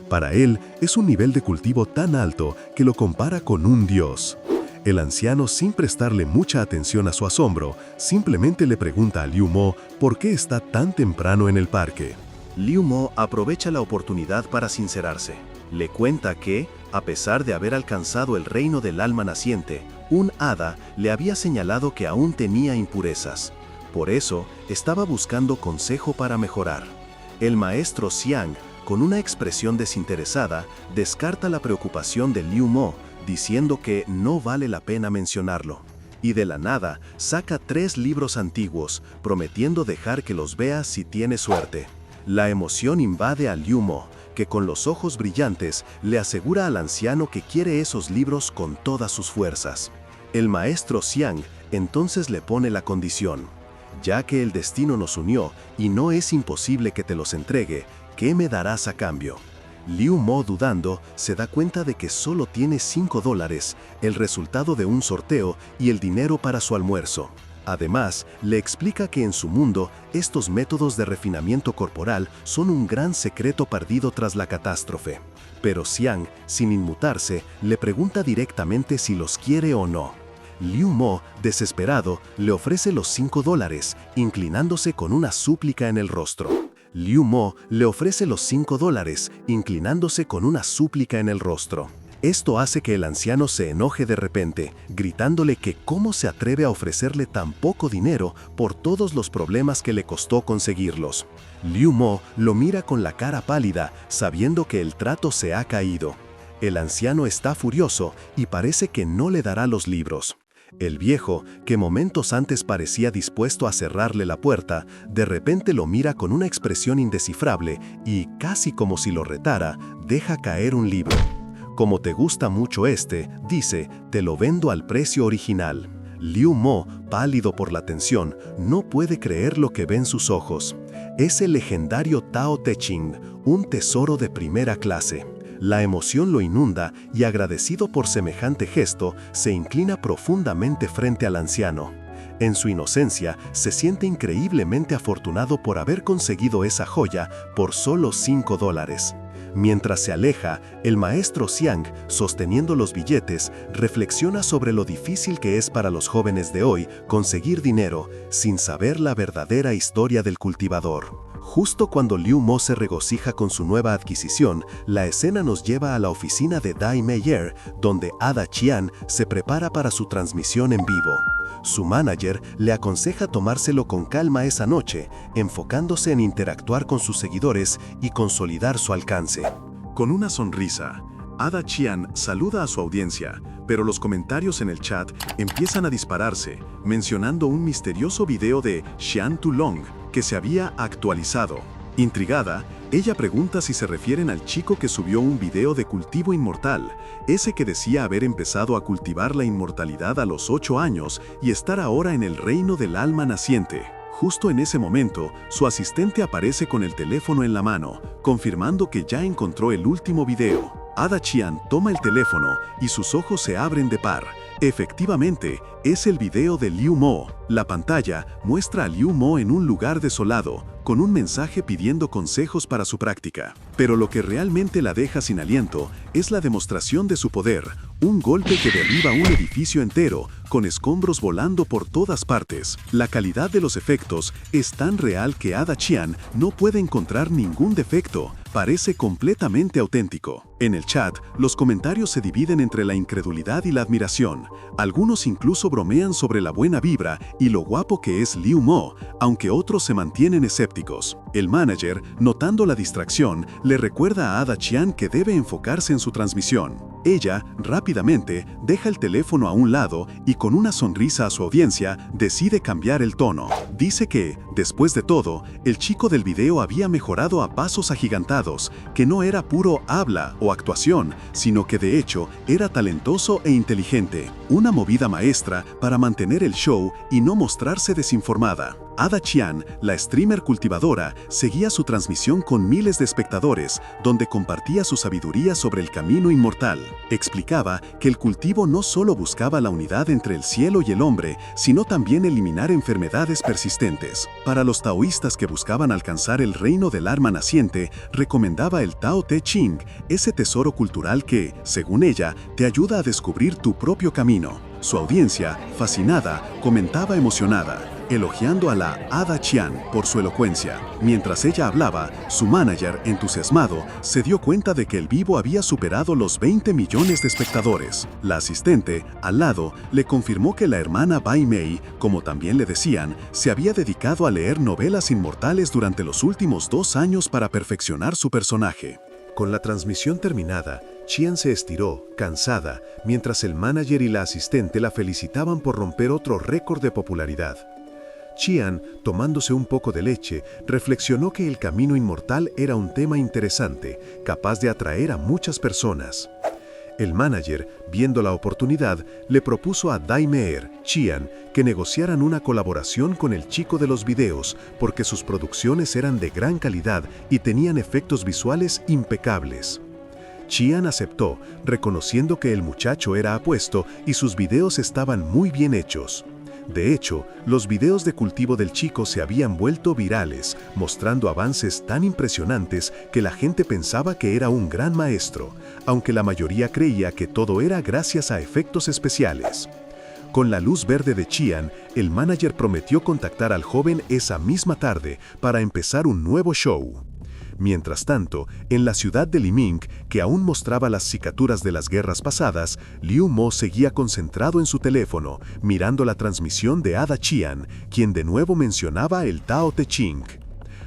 Speaker 1: Para él, es un nivel de cultivo tan alto que lo compara con un dios. El anciano, sin prestarle mucha atención a su asombro, simplemente le pregunta a Liu Mo por qué está tan temprano en el parque.
Speaker 2: Liu Mo aprovecha la oportunidad para sincerarse. Le cuenta que, a pesar de haber alcanzado el reino del alma naciente, un hada le había señalado que aún tenía impurezas. Por eso, estaba buscando consejo para mejorar. El maestro Xiang, con una expresión desinteresada, descarta la preocupación de Liu Mo, diciendo que no vale la pena mencionarlo. Y de la nada, saca 3 libros antiguos, prometiendo dejar que los vea si tiene suerte. La emoción invade a Liu Mo, que con los ojos brillantes le asegura al anciano que quiere esos libros con todas sus fuerzas. El maestro Xiang entonces le pone la condición: ya que el destino nos unió y no es imposible que te los entregue, ¿qué me darás a cambio? Liu Mo, dudando, se da cuenta de que solo tiene $5, el resultado de un sorteo y el dinero para su almuerzo. Además, le explica que en su mundo, estos métodos de refinamiento corporal son un gran secreto perdido tras la catástrofe. Pero Xiang, sin inmutarse, le pregunta directamente si los quiere o no. Liu Mo, desesperado, le ofrece los $5, inclinándose con una súplica en el rostro. Liu Mo le ofrece los $5, inclinándose con una súplica en el rostro. Esto hace que el anciano se enoje de repente, gritándole que cómo se atreve a ofrecerle tan poco dinero por todos los problemas que le costó conseguirlos. Liu Mo lo mira con la cara pálida, sabiendo que el trato se ha caído. El anciano está furioso y parece que no le dará los libros. El viejo, que momentos antes parecía dispuesto a cerrarle la puerta, de repente lo mira con una expresión indescifrable y, casi como si lo retara, deja caer un libro. Como te gusta mucho este, dice, te lo vendo al precio original. Liu Mo, pálido por la tensión, no puede creer lo que ve en sus ojos. Es el legendario Tao Te Ching, un tesoro de primera clase. La emoción lo inunda y, agradecido por semejante gesto, se inclina profundamente frente al anciano. En su inocencia, se siente increíblemente afortunado por haber conseguido esa joya por solo $5. Mientras se aleja, el maestro Xiang, sosteniendo los billetes, reflexiona sobre lo difícil que es para los jóvenes de hoy conseguir dinero sin saber la verdadera historia del cultivador. Justo cuando Liu Mo se regocija con su nueva adquisición, la escena nos lleva a la oficina de Dai Meier, donde Ada Qian se prepara para su transmisión en vivo. Su manager le aconseja tomárselo con calma esa noche, enfocándose en interactuar con sus seguidores y consolidar su alcance.
Speaker 1: Con una sonrisa, Ada Qian saluda a su audiencia, pero los comentarios en el chat empiezan a dispararse, mencionando un misterioso video de Xian Tulong que se había actualizado. Intrigada, ella pregunta si se refieren al chico que subió un video de cultivo inmortal, ese que decía haber empezado a cultivar la inmortalidad a los 8 años y estar ahora en el reino del alma naciente. Justo en ese momento, su asistente aparece con el teléfono en la mano, confirmando que ya encontró el último video. Ada Qian toma el teléfono y sus ojos se abren de par. Efectivamente, es el video de Liu Mo. La pantalla muestra a Liu Mo en un lugar desolado,
Speaker 2: con un mensaje pidiendo consejos para su práctica. Pero lo que realmente la deja sin aliento es la demostración de su poder, un golpe que derriba un edificio entero, con escombros volando por todas partes. La calidad de los efectos es tan real que Ada Chian no puede encontrar ningún defecto. Parece completamente auténtico. En el chat, los comentarios se dividen entre la incredulidad y la admiración. Algunos incluso bromean sobre la buena vibra y lo guapo que es Liu Mo, aunque otros se mantienen escépticos. El manager, notando la distracción, le recuerda a Ada Chian que debe enfocarse en su transmisión. Ella, rápidamente, deja el teléfono a un lado y con una sonrisa a su audiencia, decide cambiar el tono. Dice que, después de todo, el chico del video había mejorado a pasos agigantados, que no era puro habla o actuación, sino que de hecho era talentoso e inteligente. Una movida maestra para mantener el show y no mostrarse desinformada. Ada Chian, la streamer cultivadora, seguía su transmisión con miles de espectadores, donde compartía su sabiduría sobre el camino inmortal. Explicaba que el cultivo no solo buscaba la unidad entre el cielo y el hombre, sino también eliminar enfermedades persistentes. Para los taoístas que buscaban alcanzar el reino del arma naciente, recomendaba el Tao Te Ching, ese tesoro cultural que, según ella, te ayuda a descubrir tu propio camino. Su audiencia, fascinada, comentaba emocionada, elogiando a la Ada Chian por su elocuencia. Mientras ella hablaba, su manager, entusiasmado, se dio cuenta de que el vivo había superado los 20 millones de espectadores. La asistente, al lado, le confirmó que la hermana Bai Mei, como también le decían, se había dedicado a leer novelas inmortales durante los últimos 2 años para perfeccionar su personaje.
Speaker 1: Con la transmisión terminada, Chian se estiró, cansada, mientras el manager y la asistente la felicitaban por romper otro récord de popularidad. Chian, tomándose un poco de leche, reflexionó que el camino inmortal era un tema interesante, capaz de atraer a muchas personas. El manager, viendo la oportunidad, le propuso a Dai Meer, Chian, que negociaran una colaboración con el chico de los videos, porque sus producciones eran de gran calidad y tenían efectos visuales impecables. Chian aceptó, reconociendo que el muchacho era apuesto y sus videos estaban muy bien hechos. De hecho, los videos de cultivo del chico se habían vuelto virales, mostrando avances tan impresionantes que la gente pensaba que era un gran maestro, aunque la mayoría creía que todo era gracias a efectos especiales. Con la luz verde de Chian, el manager prometió contactar al joven esa misma tarde para empezar un nuevo show. Mientras tanto, en la ciudad de Liming, que aún mostraba las cicaduras de las guerras pasadas, Liu Mo seguía concentrado en su teléfono, mirando la transmisión de Ada Chian, quien de nuevo mencionaba el Tao Te Ching.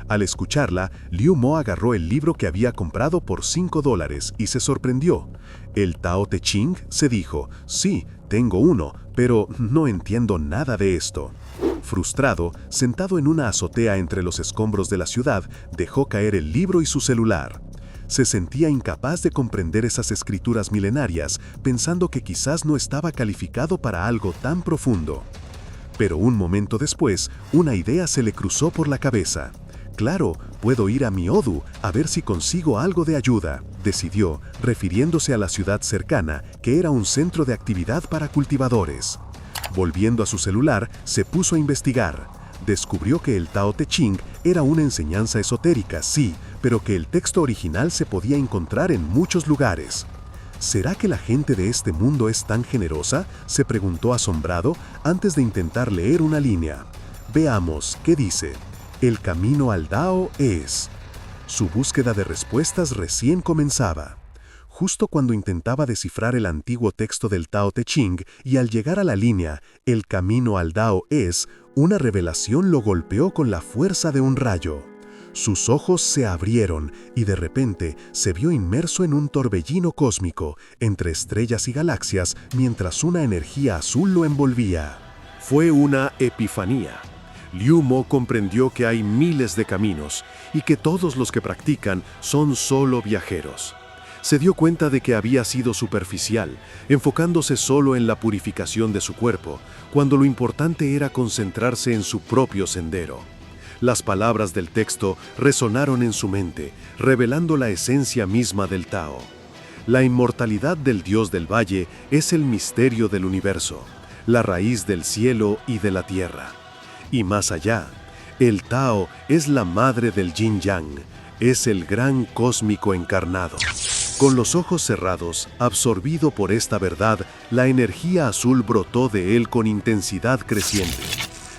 Speaker 1: Al escucharla, Liu Mo agarró el libro que había comprado por $5 y se sorprendió. ¿El Tao Te Ching?, se dijo. Sí, tengo uno, pero no entiendo nada de esto. Frustrado, sentado en una azotea entre los escombros de la ciudad, dejó caer el libro y su celular. Se sentía incapaz de comprender esas escrituras milenarias, pensando que quizás no estaba calificado para algo tan profundo. Pero un momento después, una idea se le cruzó por la cabeza. Claro, puedo ir a Miodu a ver si consigo algo de ayuda, decidió, refiriéndose a la ciudad cercana, que era un centro de actividad para cultivadores. Volviendo a su celular, se puso a investigar. Descubrió que el Tao Te Ching era una enseñanza esotérica, sí, pero que el texto original se podía encontrar en muchos lugares. ¿Será que la gente de este mundo es tan generosa?, se preguntó asombrado antes de intentar leer una línea. Veamos, ¿qué dice? El camino al Dao es... Su búsqueda de respuestas recién comenzaba. Justo cuando intentaba descifrar el antiguo texto del Tao Te Ching y al llegar a la línea «El camino al Dao es», una revelación lo golpeó con la fuerza de un rayo. Sus ojos se abrieron y de repente se vio inmerso en un torbellino cósmico, entre estrellas y galaxias, mientras una energía azul lo envolvía. Fue una epifanía. Liu Mo comprendió que hay miles de caminos y que todos los que practican son solo viajeros. Se dio cuenta de que había sido superficial, enfocándose solo en la purificación de su cuerpo, cuando lo importante era concentrarse en su propio sendero. Las palabras del texto resonaron en su mente, revelando la esencia misma del Tao. La inmortalidad del Dios del Valle es el misterio del universo, la raíz del cielo y de la tierra. Y más allá, El Tao es la madre del Yin-Yang, es el gran cósmico encarnado. Con los ojos cerrados, absorbido por esta verdad, la energía azul brotó de él con intensidad creciente.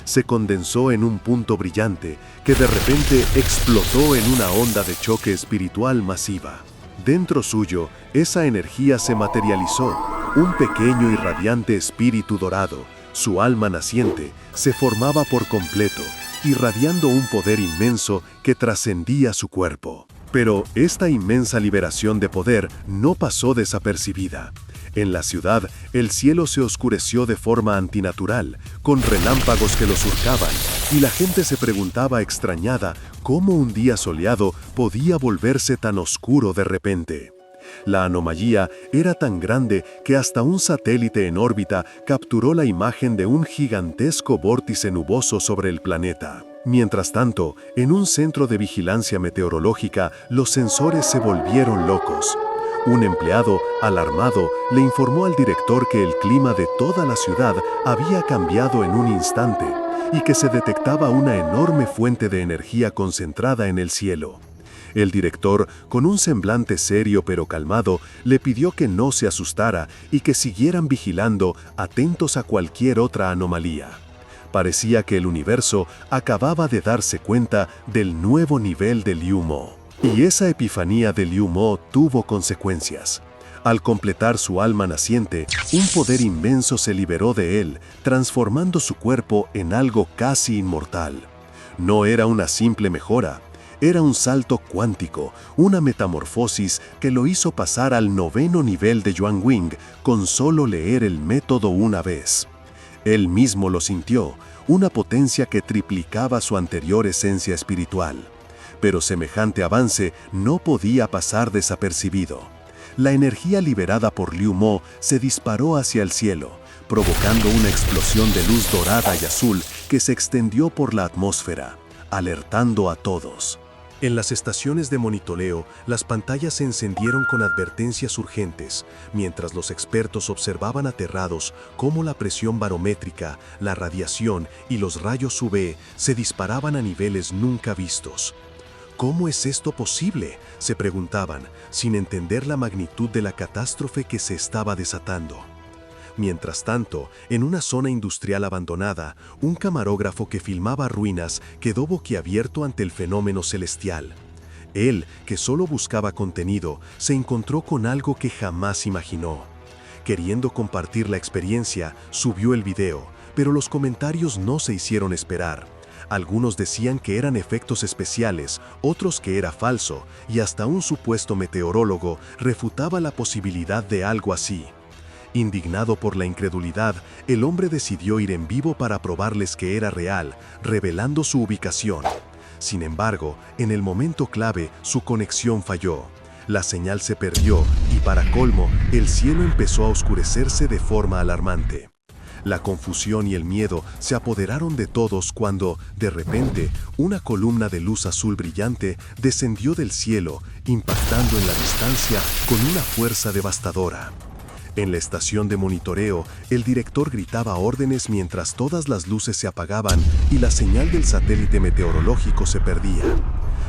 Speaker 1: Se condensó en un punto brillante que de repente explotó en una onda de choque espiritual masiva. Dentro suyo, esa energía se materializó, un pequeño y radiante espíritu dorado. Su alma naciente se formaba por completo, irradiando un poder inmenso que trascendía su cuerpo. Pero esta inmensa liberación de poder no pasó desapercibida. En la ciudad, el cielo se oscureció de forma antinatural, con relámpagos que lo surcaban, y la gente se preguntaba extrañada cómo un día soleado podía volverse tan oscuro de repente. La anomalía era tan grande que hasta un satélite en órbita capturó la imagen de un gigantesco vórtice nuboso sobre el planeta. Mientras tanto, en un centro de vigilancia meteorológica, los sensores se volvieron locos. Un empleado, alarmado, le informó al director que el clima de toda la ciudad había cambiado en un instante y que se detectaba una enorme fuente de energía concentrada en el cielo. El director, con un semblante serio pero calmado, le pidió que no se asustara y que siguieran vigilando, atentos a cualquier otra anomalía. Parecía que el universo acababa de darse cuenta del nuevo nivel de Liu Mo. Y esa epifanía de Liu Mo tuvo consecuencias. Al completar su alma naciente, un poder inmenso se liberó de él, transformando su cuerpo en algo casi inmortal. No era una simple mejora, era un salto cuántico, una metamorfosis que lo hizo pasar al 9º nivel de Yuan Wing con solo leer el método una vez. Él mismo lo sintió, una potencia que triplicaba su anterior esencia espiritual. Pero semejante avance no podía pasar desapercibido. La energía liberada por Liu Mo se disparó hacia el cielo, provocando una explosión de luz dorada y azul que se extendió por la atmósfera, alertando a todos. En las estaciones de monitoreo, las pantallas se encendieron con advertencias urgentes, mientras los expertos observaban aterrados cómo la presión barométrica, la radiación y los rayos UV se disparaban a niveles nunca vistos. ¿Cómo es esto posible?, se preguntaban, sin entender la magnitud de la catástrofe que se estaba desatando. Mientras tanto, en una zona industrial abandonada, un camarógrafo que filmaba ruinas quedó boquiabierto ante el fenómeno celestial. Él, que solo buscaba contenido, se encontró con algo que jamás imaginó. Queriendo compartir la experiencia, subió el video, pero los comentarios no se hicieron esperar. Algunos decían que eran efectos especiales, otros que era falso, y hasta un supuesto meteorólogo refutaba la posibilidad de algo así. Indignado por la incredulidad, el hombre decidió ir en vivo para probarles que era real, revelando su ubicación. Sin embargo, en el momento clave, su conexión falló. La señal se perdió y, para colmo, el cielo empezó a oscurecerse de forma alarmante. La confusión y el miedo se apoderaron de todos cuando, de repente, una columna de luz azul brillante descendió del cielo, impactando en la distancia con una fuerza devastadora. En la estación de monitoreo, el director gritaba órdenes mientras todas las luces se apagaban y la señal del satélite meteorológico se perdía.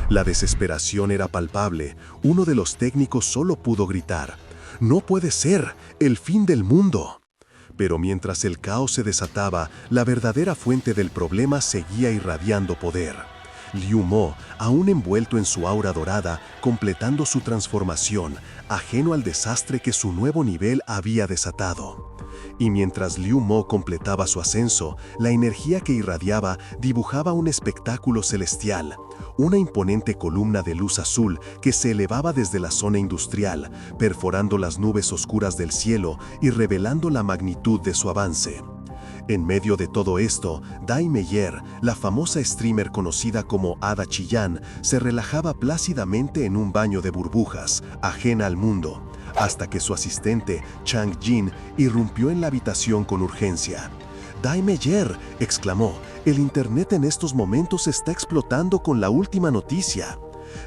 Speaker 1: La desesperación era palpable. Uno de los técnicos solo pudo gritar: «¡No puede ser! ¡El fin del mundo!». Pero mientras el caos se desataba, la verdadera fuente del problema seguía irradiando poder. Liu Mo, aún envuelto en su aura dorada, completando su transformación, ajeno al desastre que su nuevo nivel había desatado. Y mientras Liu Mo completaba su ascenso, la energía que irradiaba dibujaba un espectáculo celestial, una imponente columna de luz azul que se elevaba desde la zona industrial, perforando las nubes oscuras del cielo y revelando la magnitud de su avance. En medio de todo esto, Dai Meyer, la famosa streamer conocida como Hada Chillán, se relajaba plácidamente en un baño de burbujas, ajena al mundo, hasta que su asistente, Chang Jin, irrumpió en la habitación con urgencia. «Dai Meyer», exclamó, «el internet en estos momentos está explotando con la última noticia».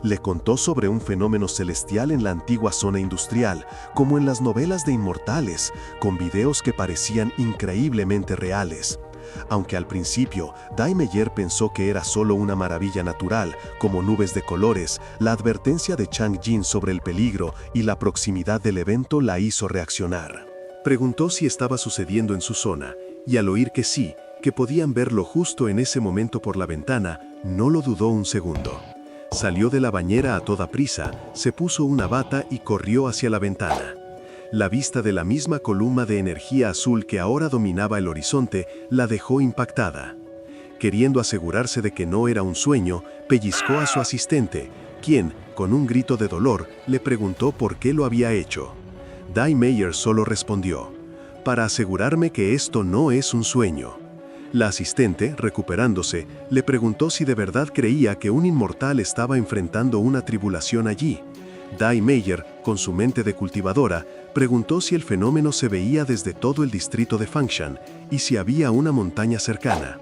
Speaker 1: Le contó sobre un fenómeno celestial en la antigua zona industrial, como en las novelas de inmortales, con videos que parecían increíblemente reales.
Speaker 2: Aunque al principio, Dai Meyer pensó que era solo una maravilla natural, como nubes de colores, la advertencia de Chang Jin sobre el peligro y la proximidad del evento la hizo reaccionar. Preguntó si estaba sucediendo en su zona, y al oír que sí, que podían verlo justo en ese momento por la ventana, no lo dudó un segundo. Salió de la bañera a toda prisa, se puso una bata y corrió hacia la ventana. La vista de la misma columna de energía azul que ahora dominaba el horizonte la dejó impactada. Queriendo asegurarse de que no era un sueño, pellizcó a su asistente, quien, con un grito de dolor, le preguntó por qué lo había hecho. Dai Meyer solo respondió: «Para asegurarme que esto no es un sueño». La asistente, recuperándose, le preguntó si de verdad creía que un inmortal estaba enfrentando una tribulación allí. Dai Meyer, con su mente de cultivadora, preguntó si el fenómeno se veía desde todo el distrito de Fangshan y si había una montaña cercana.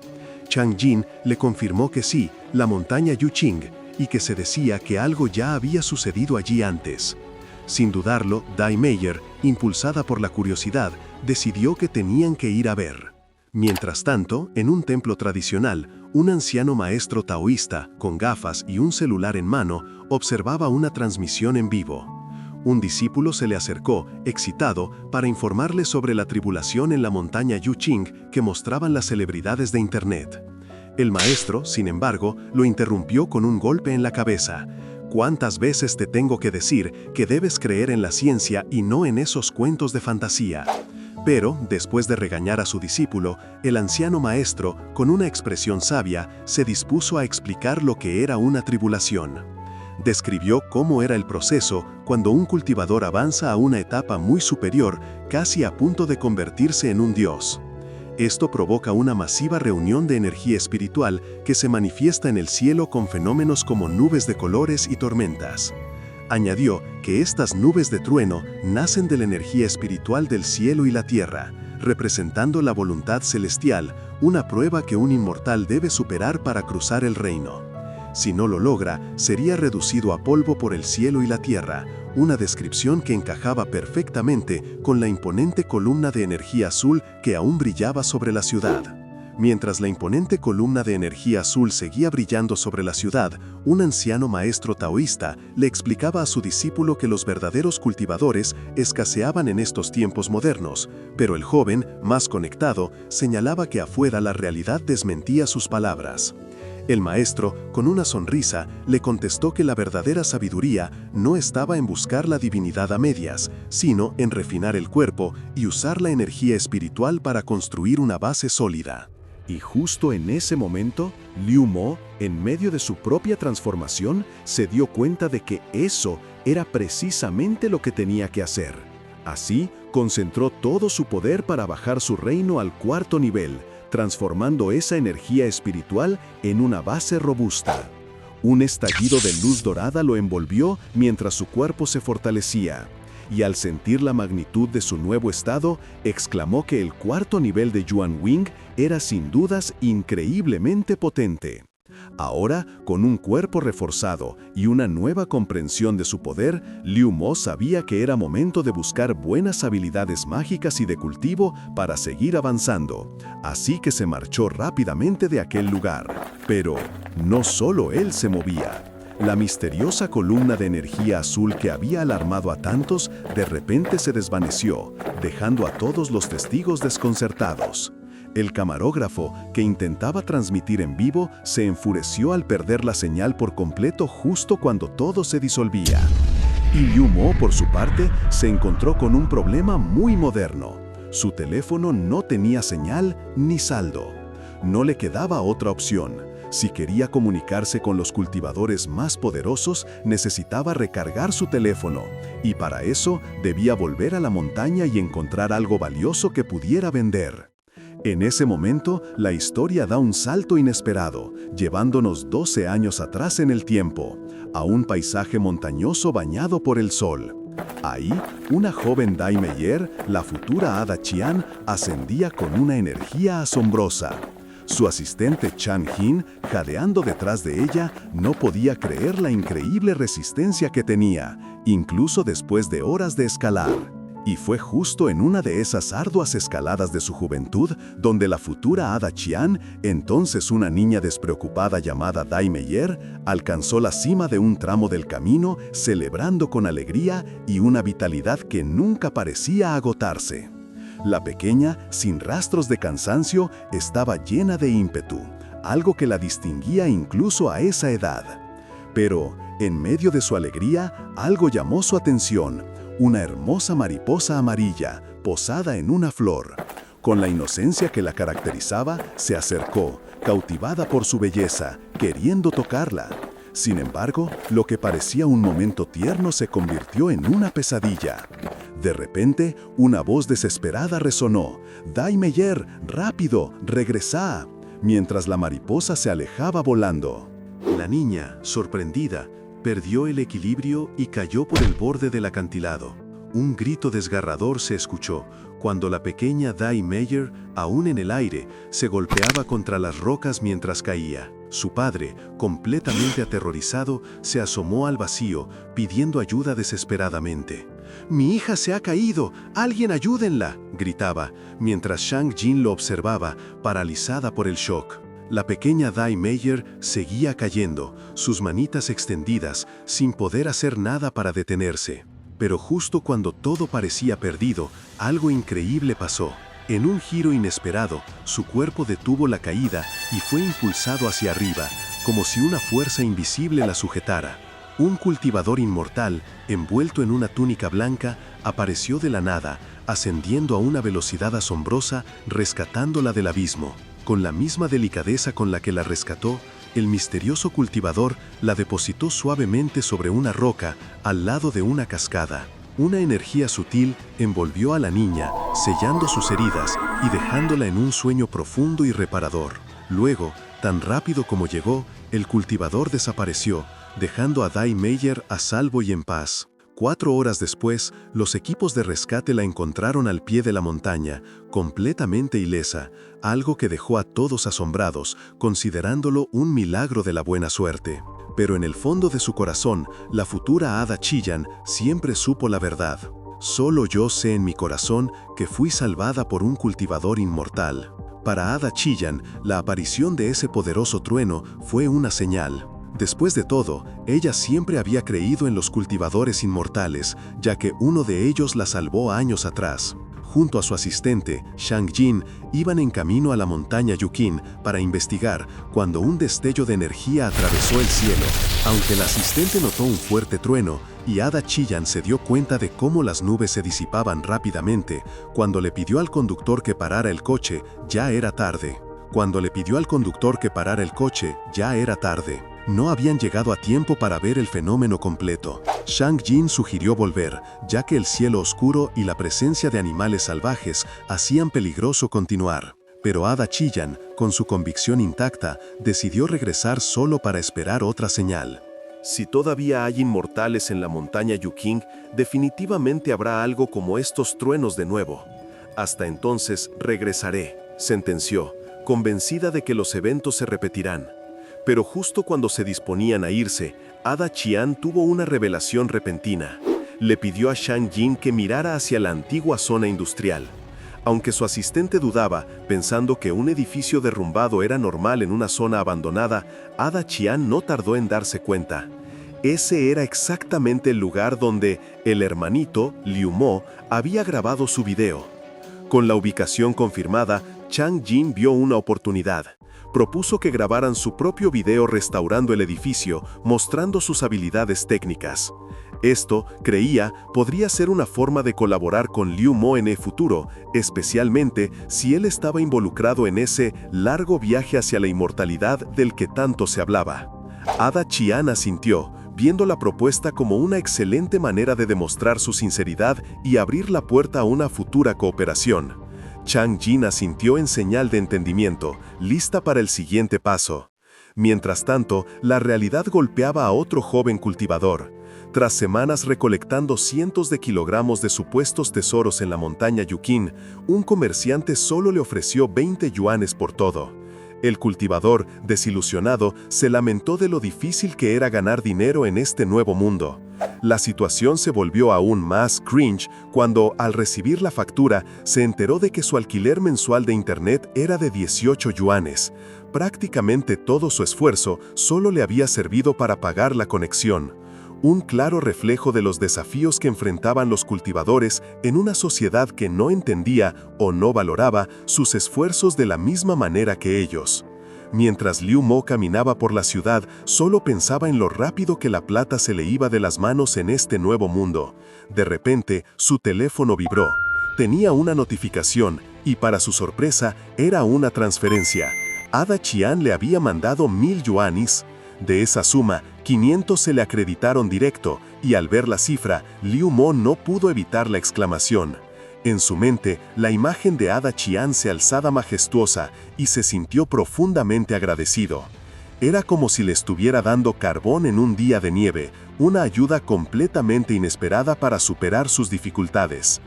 Speaker 2: Chang Jin le confirmó que sí, la montaña Yuqing, y que se decía que algo ya había sucedido allí antes. Sin dudarlo, Dai Meyer, impulsada por la curiosidad, decidió que tenían que ir a ver. Mientras tanto, en un templo tradicional, un anciano maestro taoísta, con gafas y un celular en mano, observaba una transmisión en vivo. Un discípulo se le acercó, excitado, para informarle sobre la tribulación en la montaña Yuqing que mostraban las celebridades de Internet. El maestro, sin embargo, lo interrumpió con un golpe en la cabeza. «¿Cuántas veces te tengo que decir que debes creer en la ciencia y no en esos cuentos de fantasía?» Pero, después de regañar a su discípulo, el anciano maestro, con una expresión sabia, se dispuso a explicar lo que era una tribulación. Describió cómo era el proceso cuando un cultivador avanza a una etapa muy superior, casi a punto de convertirse en un dios. Esto provoca una masiva reunión de energía espiritual que se manifiesta en el cielo con fenómenos como nubes de colores y tormentas. Añadió que estas nubes de trueno nacen de la energía espiritual del cielo y la tierra, representando la voluntad celestial, una prueba que un inmortal debe superar para cruzar el reino. Si no lo logra, sería reducido a polvo por el cielo y la tierra, una descripción que encajaba perfectamente con la imponente columna de energía azul que aún brillaba sobre la ciudad. Mientras la imponente columna de energía azul seguía brillando sobre la ciudad, un anciano maestro taoísta le explicaba a su discípulo que los verdaderos cultivadores escaseaban en estos tiempos modernos, pero el joven, más conectado, señalaba que afuera la realidad desmentía sus palabras. El maestro, con una sonrisa, le contestó que la verdadera sabiduría no estaba en buscar la divinidad a medias, sino en refinar el cuerpo y usar la energía espiritual para construir una base sólida.
Speaker 1: Y justo en ese momento, Liu Mo, en medio de su propia transformación, se dio cuenta de que eso era precisamente lo que tenía que hacer. Así, concentró todo su poder para bajar su reino al cuarto nivel, transformando esa energía espiritual en una base robusta. Un estallido de luz dorada lo envolvió mientras su cuerpo se fortalecía. Y al sentir la magnitud de su nuevo estado, exclamó que el cuarto nivel de Yuan Wing era sin dudas increíblemente potente. Ahora, con un cuerpo reforzado y una nueva comprensión de su poder, Liu Mo sabía que era momento de buscar buenas habilidades mágicas y de cultivo para seguir avanzando. Así que se marchó rápidamente de aquel lugar. Pero no solo él se movía. La misteriosa columna de energía azul que había alarmado a tantos, de repente se desvaneció, dejando a todos los testigos desconcertados. El camarógrafo, que intentaba transmitir en vivo, se enfureció al perder la señal por completo justo cuando todo se disolvía. Y Liu Mo, por su parte, se encontró con un problema muy moderno. Su teléfono no tenía señal ni saldo. No le quedaba otra opción. Si quería comunicarse con los cultivadores más poderosos, necesitaba recargar su teléfono, y para eso debía volver a la montaña y encontrar algo valioso que pudiera vender. En ese momento, la historia da un salto inesperado, llevándonos 12 años atrás en el tiempo, a un paisaje montañoso bañado por el sol. Ahí, una joven Dai Meyer, la futura hada Qian, ascendía con una energía asombrosa. Su asistente Chan Jin, jadeando detrás de ella, no podía creer la increíble resistencia que tenía, incluso después de horas de escalar.
Speaker 2: Y fue justo en una de esas arduas escaladas de su juventud donde la futura Ada Qian, entonces una niña despreocupada llamada Dai Meyer, alcanzó la cima de un tramo del camino, celebrando con alegría y una vitalidad que nunca parecía agotarse. La pequeña, sin rastros de cansancio, estaba llena de ímpetu, algo que la distinguía incluso a esa edad. Pero, en medio de su alegría, algo llamó su atención: una hermosa mariposa amarilla, posada en una flor. Con la inocencia que la caracterizaba, se acercó, cautivada por su belleza, queriendo tocarla. Sin embargo, lo que parecía un momento tierno se convirtió en una pesadilla. De repente, una voz desesperada resonó: «Dai Meyer, rápido, regresa», mientras la mariposa se alejaba volando. La niña, sorprendida, perdió el equilibrio y cayó por el borde del acantilado. Un grito desgarrador se escuchó cuando la pequeña Dai Meyer, aún en el aire, se golpeaba contra las rocas mientras caía. Su padre, completamente aterrorizado, se asomó al vacío, pidiendo ayuda desesperadamente. «¡Mi hija se ha caído! ¡Alguien ayúdenla!», gritaba, mientras Shang Jin lo observaba, paralizada por el shock. La pequeña Dai Meyer seguía cayendo, sus manitas extendidas, sin poder hacer nada para detenerse. Pero justo cuando todo parecía perdido, algo increíble pasó. En un giro inesperado, su cuerpo detuvo la caída y fue impulsado hacia arriba, como si una fuerza invisible la sujetara. Un cultivador inmortal, envuelto en una túnica blanca, apareció de la nada, ascendiendo a una velocidad asombrosa, rescatándola del abismo. Con la misma delicadeza con la que la rescató, el misterioso cultivador la depositó suavemente sobre una roca al lado de una cascada. Una energía sutil envolvió a la niña, sellando sus heridas y dejándola en un sueño profundo y reparador. Luego, tan rápido como llegó, el cultivador desapareció, dejando a Dai Meyer a salvo y en paz. 4 horas después, los equipos de rescate la encontraron al pie de la montaña, completamente ilesa, algo que dejó a todos asombrados, considerándolo un milagro de la buena suerte. Pero en el fondo de su corazón, la futura Ada Qian siempre supo la verdad. «Solo yo sé en mi corazón que fui salvada por un cultivador inmortal». Para Ada Qian, la aparición de ese poderoso trueno fue una señal. Después de todo, ella siempre había creído en los cultivadores inmortales, ya que uno de ellos la salvó años atrás. Junto a su asistente, Shang Jin, iban en camino a la montaña Yuqin para investigar cuando un destello de energía atravesó el cielo. Aunque la asistente notó un fuerte trueno y Ada Qian se dio cuenta de cómo las nubes se disipaban rápidamente, cuando le pidió al conductor que parara el coche, ya era tarde. No habían llegado a tiempo para ver el fenómeno completo. Shang Jin sugirió volver, ya que el cielo oscuro y la presencia de animales salvajes hacían peligroso continuar. Pero Ada Qian, con su convicción intacta, decidió regresar solo para esperar otra señal.
Speaker 3: Si todavía hay inmortales en la montaña Yuqing, definitivamente habrá algo como estos truenos de nuevo. Hasta entonces regresaré, sentenció, convencida de que los eventos se repetirán. Pero justo cuando se disponían a irse, Ada Qian tuvo una revelación repentina. Le pidió a Shang Jin que mirara hacia la antigua zona industrial. Aunque su asistente dudaba, pensando que un edificio derrumbado era normal en una zona abandonada, Ada Qian no tardó en darse cuenta. Ese era exactamente el lugar donde el hermanito, Liu Mo, había grabado su video. Con la ubicación confirmada, Shang Jin vio una oportunidad. Propuso que grabaran su propio video restaurando el edificio, mostrando sus habilidades técnicas. Esto, creía, podría ser una forma de colaborar con Liu Mo en el futuro, especialmente si él estaba involucrado en ese largo viaje hacia la inmortalidad del que tanto se hablaba. Ada Qian asintió, viendo la propuesta como una excelente manera de demostrar su sinceridad y abrir la puerta a una futura cooperación. Shang Jin asintió en señal de entendimiento, lista para el siguiente paso. Mientras tanto, la realidad golpeaba a otro joven cultivador. Tras semanas recolectando cientos de kilogramos de supuestos tesoros en la montaña Yuqin, un comerciante solo le ofreció 20 yuanes por todo. El cultivador, desilusionado, se lamentó de lo difícil que era ganar dinero en este nuevo mundo. La situación se volvió aún más cringe cuando, al recibir la factura, se enteró de que su alquiler mensual de internet era de 18 yuanes. Prácticamente todo su esfuerzo solo le había servido para pagar la conexión. Un claro reflejo de los desafíos que enfrentaban los cultivadores en una sociedad que no entendía o no valoraba sus esfuerzos de la misma manera que ellos. Mientras Liu Mo caminaba por la ciudad, solo pensaba en lo rápido que la plata se le iba de las manos en este nuevo mundo. De repente, su teléfono vibró. Tenía una notificación y, para su sorpresa, era una transferencia. Ada Qian le había mandado 1000 yuanes. De esa suma, 500 se le acreditaron directo, y al ver la cifra, Liu Mo no pudo evitar la exclamación. En su mente, la imagen de Ada Qian se alzaba majestuosa y se sintió profundamente agradecido. Era como si le estuviera dando carbón en un día de nieve, una ayuda completamente inesperada para superar sus dificultades.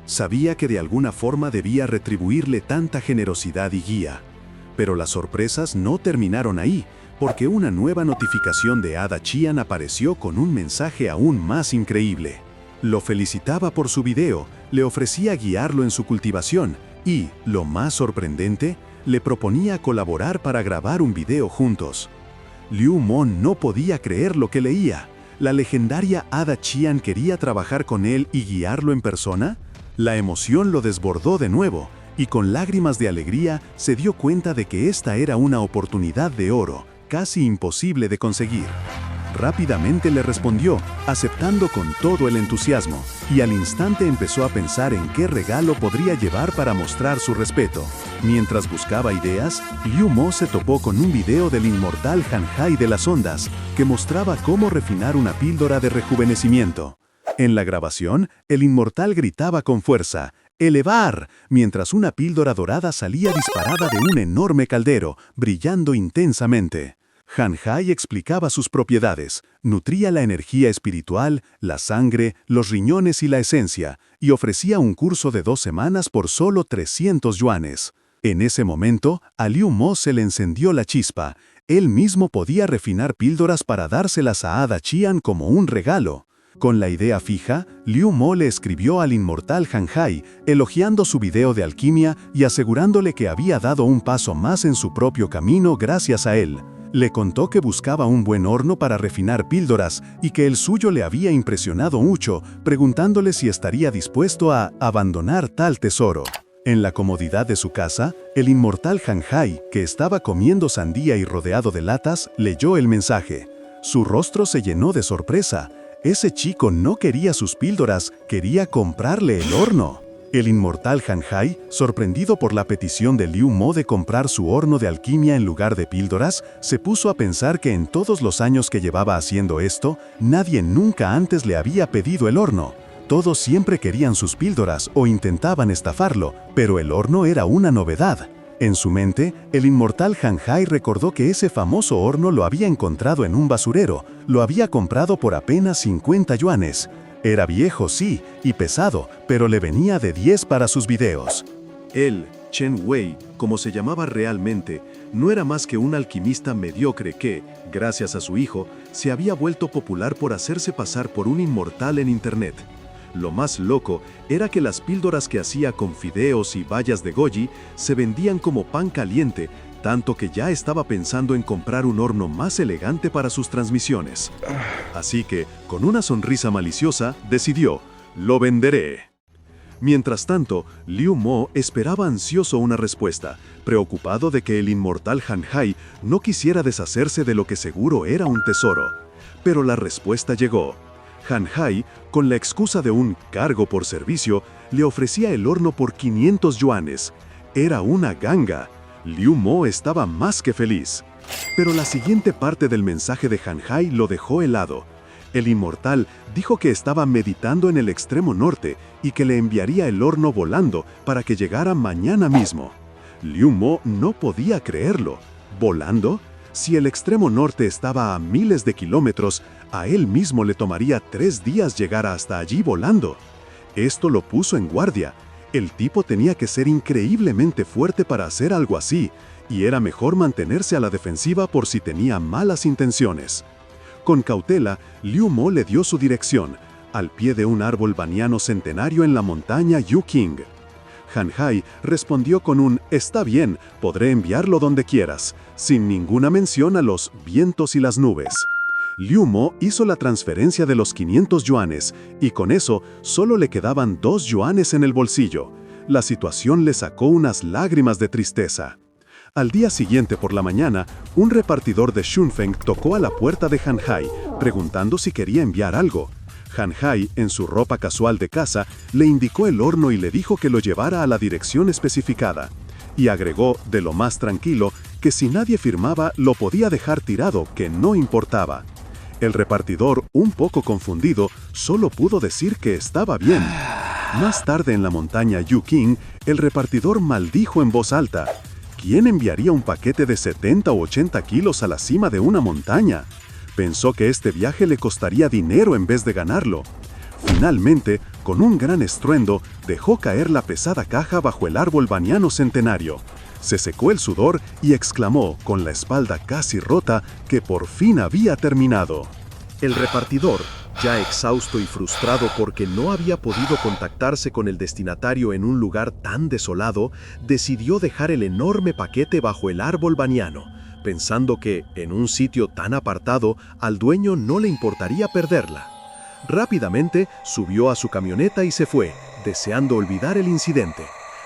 Speaker 2: Sabía que de alguna forma debía retribuirle tanta generosidad y guía. Pero las sorpresas no terminaron ahí, porque una nueva notificación de Ada Qian apareció con un mensaje aún más increíble. Lo felicitaba por su video, le ofrecía guiarlo en su cultivación y, lo más sorprendente, le proponía colaborar para grabar un video juntos. Liu Mo no podía creer lo que leía. ¿La legendaria Ada Qian quería trabajar con él y guiarlo en persona? La emoción lo desbordó de nuevo, y con lágrimas de alegría se dio cuenta de que esta era una oportunidad de oro, casi imposible de conseguir. Rápidamente le respondió, aceptando con todo el entusiasmo, y al instante empezó a pensar en qué regalo podría llevar para mostrar su respeto. Mientras buscaba ideas, Liu Mo se topó con un video del inmortal Han Hai de las ondas, que mostraba cómo refinar una píldora de rejuvenecimiento. En la grabación, el inmortal gritaba con fuerza, ¡elevar!, mientras una píldora dorada salía disparada de un enorme caldero, brillando intensamente. Han Hai explicaba sus propiedades, nutría la energía espiritual, la sangre, los riñones y la esencia, y ofrecía un curso de 2 semanas por solo 300 yuanes. En ese momento, a Liu Mo se le encendió la chispa. Él mismo podía refinar píldoras para dárselas a Ada Qian como un regalo. Con la idea fija, Liu Mo le escribió al inmortal Han Hai, elogiando su video de alquimia y asegurándole que había dado un paso más en su propio camino gracias a él. Le contó que buscaba un buen horno para refinar píldoras y que el suyo le había impresionado mucho, preguntándole si estaría dispuesto a abandonar tal tesoro. En la comodidad de su casa, el inmortal Han Hai, que estaba comiendo sandía y rodeado de latas, leyó el mensaje. Su rostro se llenó de sorpresa. Ese chico no quería sus píldoras, quería comprarle el horno. El inmortal Han Hai, sorprendido por la petición de Liu Mo de comprar su horno de alquimia en lugar de píldoras, se puso a pensar que en todos los años que llevaba haciendo esto, nadie nunca antes le había pedido el horno. Todos siempre querían sus píldoras o intentaban estafarlo, pero el horno era una novedad. En su mente, el inmortal Han Hai recordó que ese famoso horno lo había encontrado en un basurero, lo había comprado por apenas 50 yuanes. Era viejo, sí, y pesado, pero le venía de 10 para sus videos.
Speaker 1: Él, Chen Wei, como se llamaba realmente, no era más que un alquimista mediocre que, gracias a su hijo, se había vuelto popular por hacerse pasar por un inmortal en Internet. Lo más loco era que las píldoras que hacía con fideos y bayas de goji se vendían como pan caliente, tanto que ya estaba pensando en comprar un horno más elegante para sus transmisiones. Así que, con una sonrisa maliciosa, decidió, «Lo venderé». Mientras tanto, Liu Mo esperaba ansioso una respuesta, preocupado de que el inmortal Han Hai no quisiera deshacerse de lo que seguro era un tesoro. Pero la respuesta llegó. Han Hai, con la excusa de un cargo por servicio, le ofrecía el horno por 500 yuanes. Era una ganga. Liu Mo estaba más que feliz. Pero la siguiente parte del mensaje de Han Hai lo dejó helado. El inmortal dijo que estaba meditando en el extremo norte y que le enviaría el horno volando para que llegara mañana mismo. Liu Mo no podía creerlo. ¿Volando? Si el extremo norte estaba a miles de kilómetros, a él mismo le tomaría 3 días llegar hasta allí volando. Esto lo puso en guardia. El tipo tenía que ser increíblemente fuerte para hacer algo así, y era mejor mantenerse a la defensiva por si tenía malas intenciones. Con cautela, Liu Mo le dio su dirección, al pie de un árbol baniano centenario en la montaña Yuqing. Han Hai respondió con un «Está bien, podré enviarlo donde quieras», sin ninguna mención a los vientos y las nubes. Liu Mo hizo la transferencia de los 500 yuanes, y con eso solo le quedaban 2 yuanes en el bolsillo. La situación le sacó unas lágrimas de tristeza. Al día siguiente por la mañana, un repartidor de Shunfeng tocó a la puerta de Han Hai, preguntando si quería enviar algo. Han Hai, en su ropa casual de casa, le indicó el horno y le dijo que lo llevara a la dirección especificada. Y agregó, de lo más tranquilo, que si nadie firmaba lo podía dejar tirado, que no importaba. El repartidor, un poco confundido, solo pudo decir que estaba bien. Más tarde en la montaña Yuqing, el repartidor maldijo en voz alta. ¿Quién enviaría un paquete de 70 o 80 kilos a la cima de una montaña? Pensó que este viaje le costaría dinero en vez de ganarlo. Finalmente, con un gran estruendo, dejó caer la pesada caja bajo el árbol baniano centenario. Se secó el sudor y exclamó, con la espalda casi rota, que por fin había terminado.
Speaker 2: El repartidor, ya exhausto y frustrado porque no había podido contactarse con el destinatario en un lugar tan desolado, decidió dejar el enorme paquete bajo el árbol baniano, pensando que, en un sitio tan apartado, al dueño no le importaría perderla. Rápidamente subió a su camioneta y se fue, deseando olvidar el incidente.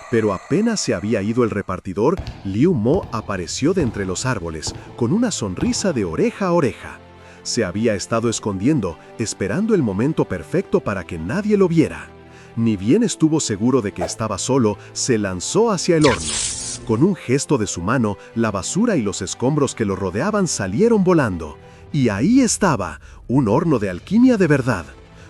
Speaker 2: Pero apenas se había ido el repartidor, Liu Mo apareció de entre los árboles, con una sonrisa de oreja a oreja. Se había estado escondiendo, esperando el momento perfecto para que nadie lo viera. Ni bien estuvo seguro de que estaba solo, se lanzó hacia el horno. Con un gesto de su mano, la basura y los escombros que lo rodeaban salieron volando. Y ahí estaba, un horno de alquimia de verdad.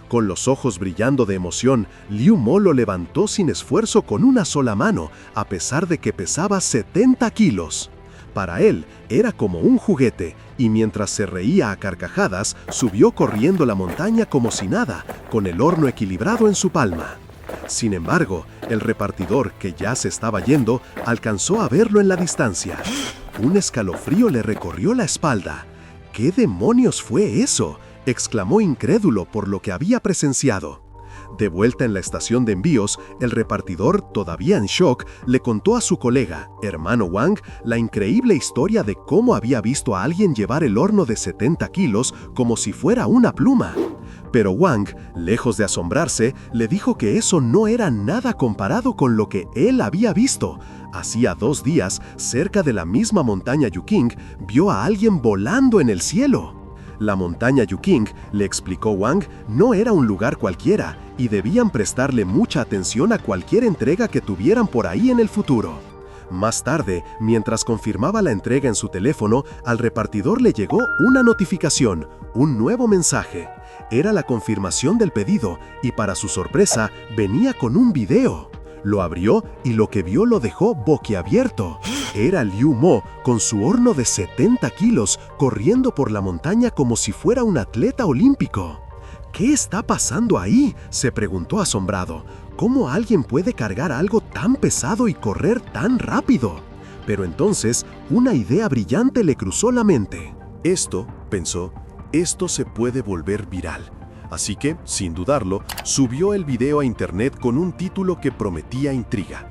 Speaker 2: Con los ojos brillando de emoción, Liu Mo lo levantó sin esfuerzo con una sola mano, a pesar de que pesaba 70 kilos. Para él, era como un juguete, y mientras se reía a carcajadas, subió corriendo la montaña como si nada, con el horno equilibrado en su palma. Sin embargo, el repartidor, que ya se estaba yendo, alcanzó a verlo en la distancia. Un escalofrío le recorrió la espalda. ¿Qué demonios fue eso?, exclamó incrédulo por lo que había presenciado. De vuelta en la estación de envíos, el repartidor, todavía en shock, le contó a su colega, hermano Wang, la increíble historia de cómo había visto a alguien llevar el horno de 70 kilos como si fuera una pluma. Pero Wang, lejos de asombrarse, le dijo que eso no era nada comparado con lo que él había visto. Hacía 2 días, cerca de la misma montaña Yuqing, vio a alguien volando en el cielo. La montaña Yuqing, le explicó Wang, no era un lugar cualquiera y debían prestarle mucha atención a cualquier entrega que tuvieran por ahí en el futuro. Más tarde, mientras confirmaba la entrega en su teléfono, al repartidor le llegó una notificación, un nuevo mensaje. Era la confirmación del pedido y para su sorpresa venía con un video. Lo abrió y lo que vio lo dejó boquiabierto. Era Liu Mo con su horno de 70 kilos corriendo por la montaña como si fuera un atleta olímpico. ¿Qué está pasando ahí?, se preguntó asombrado. ¿Cómo alguien puede cargar algo tan pesado y correr tan rápido? Pero entonces, una idea brillante le cruzó la mente.
Speaker 3: Esto, pensó, esto se puede volver viral. Así que, sin dudarlo, subió el video a internet con un título que prometía intriga.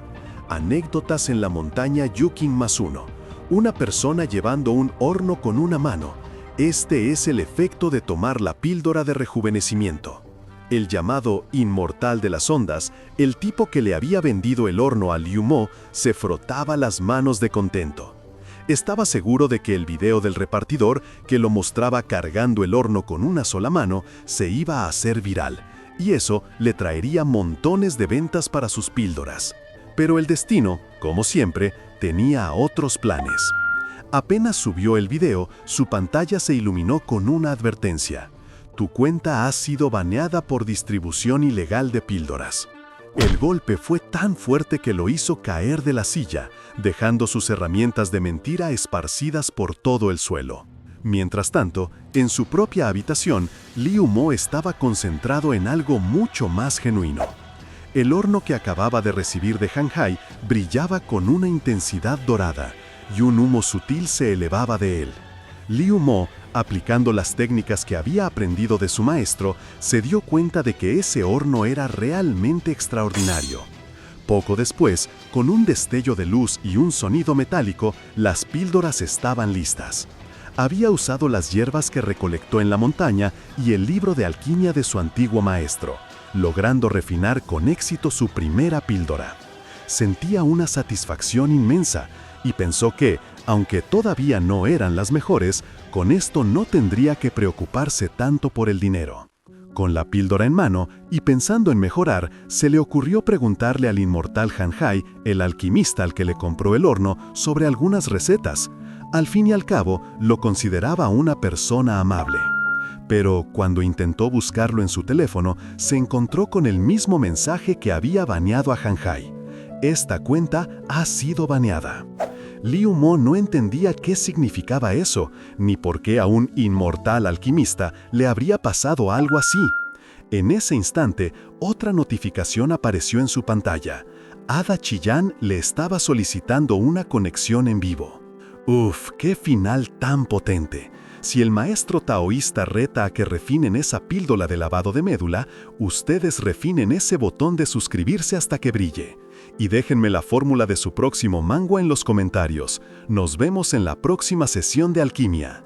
Speaker 3: Anécdotas en la montaña Yuqing +1. Una persona llevando un horno con una mano. Este es el efecto de tomar la píldora de rejuvenecimiento. El llamado inmortal de las ondas, el tipo que le había vendido el horno a Liu Mo, se frotaba las manos de contento. Estaba seguro de que el video del repartidor, que lo mostraba cargando el horno con una sola mano, se iba a hacer viral, y eso le traería montones de ventas para sus píldoras. Pero el destino, como siempre, tenía otros planes. Apenas subió el video, su pantalla se iluminó con una advertencia. Tu cuenta ha sido baneada por distribución ilegal de píldoras. El golpe fue tan fuerte que lo hizo caer de la silla, dejando sus herramientas de mentira esparcidas por todo el suelo. Mientras tanto, en su propia habitación, Liu Mo estaba concentrado en algo mucho más genuino. El horno que acababa de recibir de Han Hai brillaba con una intensidad dorada, y un humo sutil se elevaba de él.
Speaker 1: Liu Mo, aplicando las técnicas que había aprendido de su maestro, se dio cuenta de que ese horno era realmente extraordinario. Poco después, con un destello de luz y un sonido metálico, las píldoras estaban listas. Había usado las hierbas que recolectó en la montaña y el libro de alquimia de su antiguo maestro, logrando refinar con éxito su primera píldora. Sentía una satisfacción inmensa y pensó que, aunque todavía no eran las mejores, con esto no tendría que preocuparse tanto por el dinero. Con la píldora en mano y pensando en mejorar, se le ocurrió preguntarle al inmortal Han Hai, el alquimista al que le compró el horno, sobre algunas recetas. Al fin y al cabo, lo consideraba una persona amable. Pero cuando intentó buscarlo en su teléfono, se encontró con el mismo mensaje que había baneado a Han Hai. Esta cuenta ha sido baneada. Liu Mo no entendía qué significaba eso, ni por qué a un inmortal alquimista le habría pasado algo así. En ese instante, otra notificación apareció en su pantalla. Ada Chillán le estaba solicitando una conexión en vivo. ¡Uf! ¡Qué final tan potente! Si el maestro taoísta reta a que refinen esa píldora de lavado de médula, ustedes refinen ese botón de suscribirse hasta que brille. Y déjenme la fórmula de su próximo mangua en los comentarios. Nos vemos en la próxima sesión de alquimia.